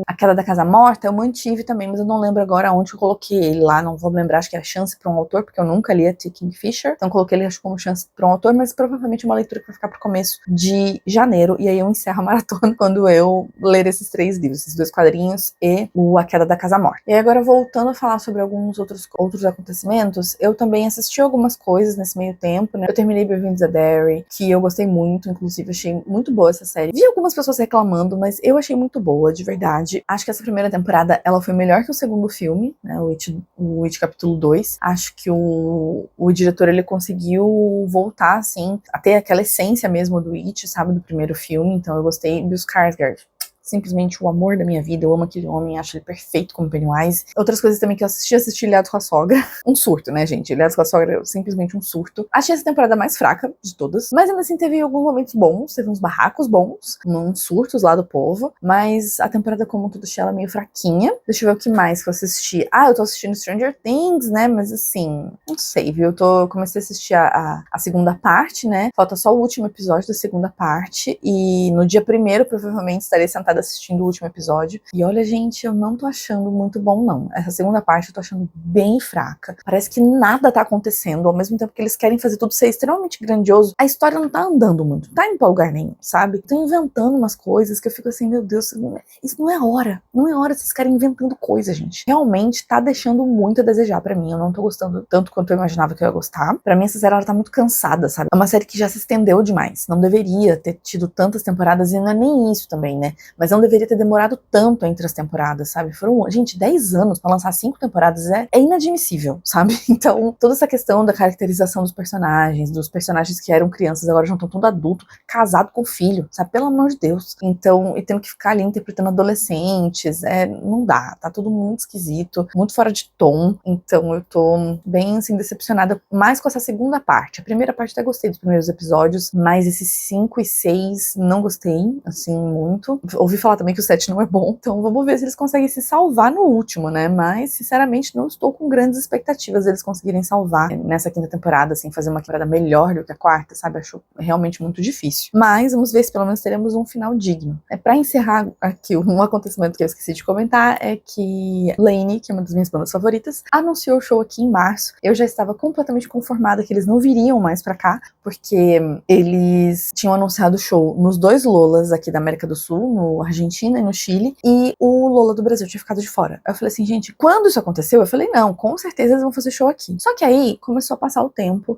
A Queda da Casa Morta eu mantive também, mas eu não lembro agora onde eu coloquei ele lá. Não vou lembrar, acho que era Chance pra um Autor, porque eu nunca li a T. Kingfisher. Então coloquei ele acho como Chance pra um Autor, mas provavelmente é uma leitura que vai ficar pro começo de janeiro. E aí eu encerro a maratona quando eu ler esses 3 livros, esses 2 quadrinhos e A Queda da Casa Morta. E aí agora voltando a falar sobre alguns outros acontecimentos, eu também assisti algumas coisas nesse meio tempo, né? Eu terminei Bem-vindos a Derry, que eu gostei muito, inclusive achei muito boa essa série. Vi algumas pessoas reclamando, mas eu achei muito boa, de verdade. Acho que essa primeira temporada, ela foi melhor que o segundo filme, né, o It capítulo 2. Acho que o diretor, ele conseguiu voltar, assim, a ter aquela essência mesmo do It, sabe, do primeiro filme. Então eu gostei. Bill Skarsgård, simplesmente o amor da minha vida, eu amo aquele homem, acho ele perfeito como Pennywise. Outras coisas também que eu assisti Ilhados com a Sogra. Um surto, né, gente? Ilhados com a Sogra é simplesmente um surto. Achei essa temporada mais fraca de todas, mas ainda assim teve alguns momentos bons, teve uns barracos bons, uns surtos lá do povo, mas a temporada como tudo achei ela meio fraquinha. Deixa eu ver o que mais que eu assisti. Eu tô assistindo Stranger Things, né, mas assim, não sei, viu? Comecei a assistir a segunda parte, né, falta só o último episódio da segunda parte, e no dia 1º provavelmente estarei sentada desesperada assistindo o último episódio. E olha, gente, eu não tô achando muito bom, não. Essa segunda parte eu tô achando bem fraca. Parece que nada tá acontecendo, ao mesmo tempo que eles querem fazer tudo ser extremamente grandioso. A história não tá andando muito, tá indo pra lugar nenhum, sabe? Estão inventando umas coisas que eu fico assim, meu Deus, isso não é hora. Não é hora de vocês ficarem inventando coisas, gente. Realmente tá deixando muito a desejar pra mim. Eu não tô gostando tanto quanto eu imaginava que eu ia gostar. Pra mim, essa série, ela tá muito cansada, sabe? É uma série que já se estendeu demais. Não deveria ter tido tantas temporadas, e não é nem isso também, né? Mas não deveria ter demorado tanto entre as temporadas, sabe? Foram, gente, 10 anos pra lançar 5 temporadas é inadmissível, sabe? Então, toda essa questão da caracterização dos personagens que eram crianças, agora já estão tudo adulto, casado com filho, sabe? Pelo amor de Deus. Então, e tendo que ficar ali interpretando adolescentes, não dá, tá tudo muito esquisito, muito fora de tom. Então, eu tô bem, assim, decepcionada mais com essa segunda parte. A primeira parte até gostei dos primeiros episódios, mas esses 5 e 6 não gostei, assim, muito. Ouvi falar também que o 7 não é bom, então vamos ver se eles conseguem se salvar no último, né? Mas, sinceramente, não estou com grandes expectativas deles conseguirem salvar nessa quinta temporada, assim, fazer uma temporada melhor do que a quarta, sabe? Acho realmente muito difícil. Mas vamos ver se pelo menos teremos um final digno. Pra encerrar aqui, um acontecimento que eu esqueci de comentar é que Laine, que é uma das minhas bandas favoritas, anunciou o show aqui em março. Eu já estava completamente conformada que eles não viriam mais pra cá, porque eles tinham anunciado o show nos 2 Lolas aqui da América do Sul, no Argentina e no Chile, e o Lola do Brasil tinha ficado de fora. Eu falei assim, gente, quando isso aconteceu, eu falei, não, com certeza eles vão fazer show aqui. Só que aí começou a passar o tempo.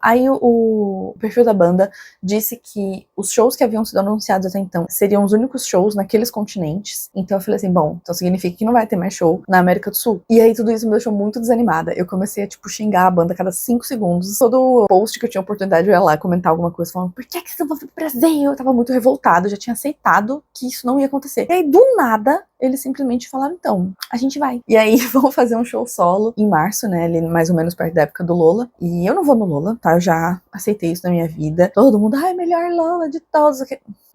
Aí o perfil da banda disse que os shows que haviam sido anunciados até então seriam os únicos shows naqueles continentes. Então eu falei assim, bom, então significa que não vai ter mais show na América do Sul. E aí tudo isso me deixou muito desanimada. Eu comecei a, tipo, xingar a banda a cada 5 segundos. Todo post que eu tinha oportunidade, eu ia lá comentar alguma coisa, falando, por que vocês não vão vir pro Brasil? Eu tava muito revoltada, eu já tinha aceitado que isso não ia acontecer. E aí, do nada, eles simplesmente falaram, então, a gente vai. E aí, vão fazer um show solo em março, né, ali mais ou menos perto da época do Lola. E eu não vou no Lola, tá? Eu já aceitei isso na minha vida. Todo mundo, melhor Lola de todos.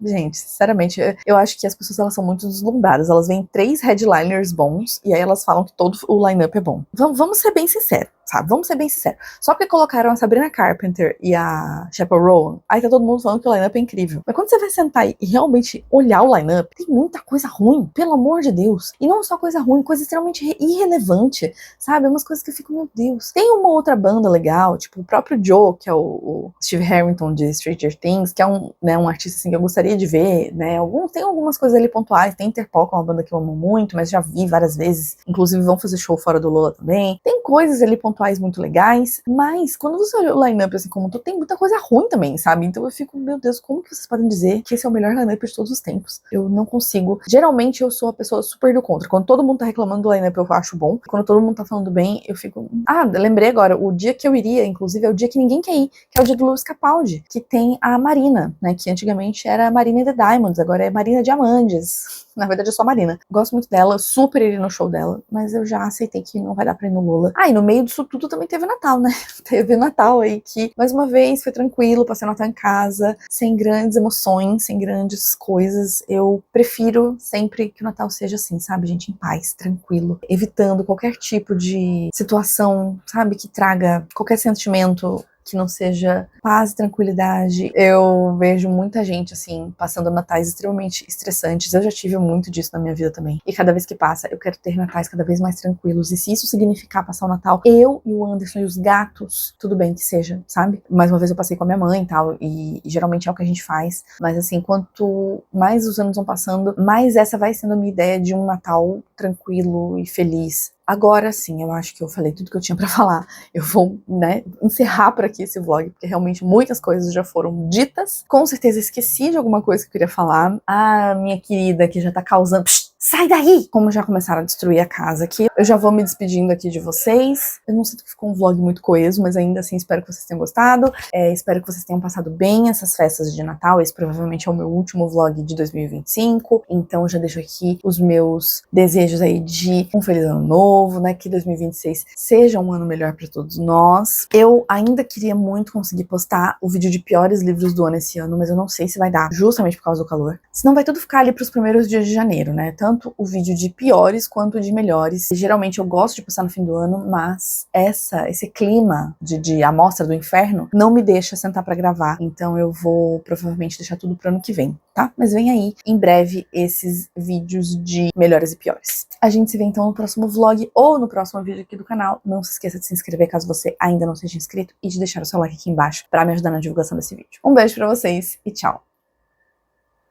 Gente, sinceramente, eu acho que as pessoas, elas são muito deslumbradas. Elas veem 3 headliners bons, e aí elas falam que todo o line-up é bom. Vamos ser bem sinceros, sabe? Vamos ser bem sinceros. Só porque colocaram a Sabrina Carpenter e a Chappell Rowan, aí tá todo mundo falando que o line-up é incrível. Mas quando você vai sentar e realmente olhar o line-up, tem muita coisa ruim, pelo amor de Deus. E não só coisa ruim, coisa extremamente irrelevante, sabe? Umas coisas que eu fico, meu Deus. Tem uma outra banda legal, tipo o próprio Joe, que é o Steve Harrington de Stranger Things, que é um artista assim que eu gostaria de ver, né? Tem algumas coisas ali pontuais. Tem Interpol, que é uma banda que eu amo muito, mas já vi várias vezes. Inclusive vão fazer show fora do Lola também. Tem coisas ali pontuais muito legais, mas quando você olha o line-up assim como tem muita coisa ruim também, sabe? Então eu fico, meu Deus, como que vocês podem dizer que esse é o melhor line-up de todos os tempos? Eu não consigo. Geralmente eu sou a pessoa super do contra. Quando todo mundo tá reclamando do line-up, eu acho bom. Quando todo mundo tá falando bem, eu fico... lembrei agora, o dia que eu iria, inclusive, é o dia que ninguém quer ir, que é o dia do Lewis Capaldi, que tem a Marina, né? Que antigamente era Marina and the Diamonds, agora é Marina Diamantes. Na verdade, é só a Marina. Gosto muito dela, super iria no show dela, mas eu já aceitei que não vai dar pra ir no Lola. E no meio disso tudo também teve Natal, né? Teve Natal aí que, mais uma vez, foi tranquilo, passei o Natal em casa, sem grandes emoções, sem grandes coisas. Eu prefiro sempre que o Natal seja assim, sabe, gente? Em paz, tranquilo, evitando qualquer tipo de situação, sabe, que traga qualquer sentimento que não seja paz e tranquilidade. Eu vejo muita gente, assim, passando natais extremamente estressantes. Eu já tive muito disso na minha vida também. E cada vez que passa, eu quero ter natais cada vez mais tranquilos. E se isso significar passar o Natal, eu e o Anderson e os gatos, tudo bem que seja, sabe? Mais uma vez eu passei com a minha mãe e tal, e geralmente é o que a gente faz. Mas assim, quanto mais os anos vão passando, mais essa vai sendo a minha ideia de um Natal tranquilo e feliz. Agora sim, eu acho que eu falei tudo que eu tinha pra falar. Eu vou, né, encerrar por aqui esse vlog, porque realmente muitas coisas já foram ditas. Com certeza esqueci de alguma coisa que eu queria falar. A minha querida que já tá causando... Sai daí! Como já começaram a destruir a casa aqui, eu já vou me despedindo aqui de vocês. Eu não sinto que ficou um vlog muito coeso, mas ainda assim espero que vocês tenham gostado. Espero que vocês tenham passado bem essas festas de Natal. Esse provavelmente é o meu último vlog de 2025. Então eu já deixo aqui os meus desejos aí de um feliz ano novo, né? Que 2026 seja um ano melhor pra todos nós. Eu ainda queria muito conseguir postar o vídeo de piores livros do ano esse ano, mas eu não sei se vai dar, justamente por causa do calor. Senão vai tudo ficar ali pros primeiros dias de janeiro, né? Tanto tanto o vídeo de piores quanto o de melhores. Geralmente eu gosto de postar no fim do ano, mas esse clima de amostra do inferno não me deixa sentar pra gravar. Então eu vou provavelmente deixar tudo pro ano que vem, tá? Mas vem aí, em breve, esses vídeos de melhores e piores. A gente se vê então no próximo vlog ou no próximo vídeo aqui do canal. Não se esqueça de se inscrever caso você ainda não seja inscrito e de deixar o seu like aqui embaixo pra me ajudar na divulgação desse vídeo. Um beijo pra vocês e tchau!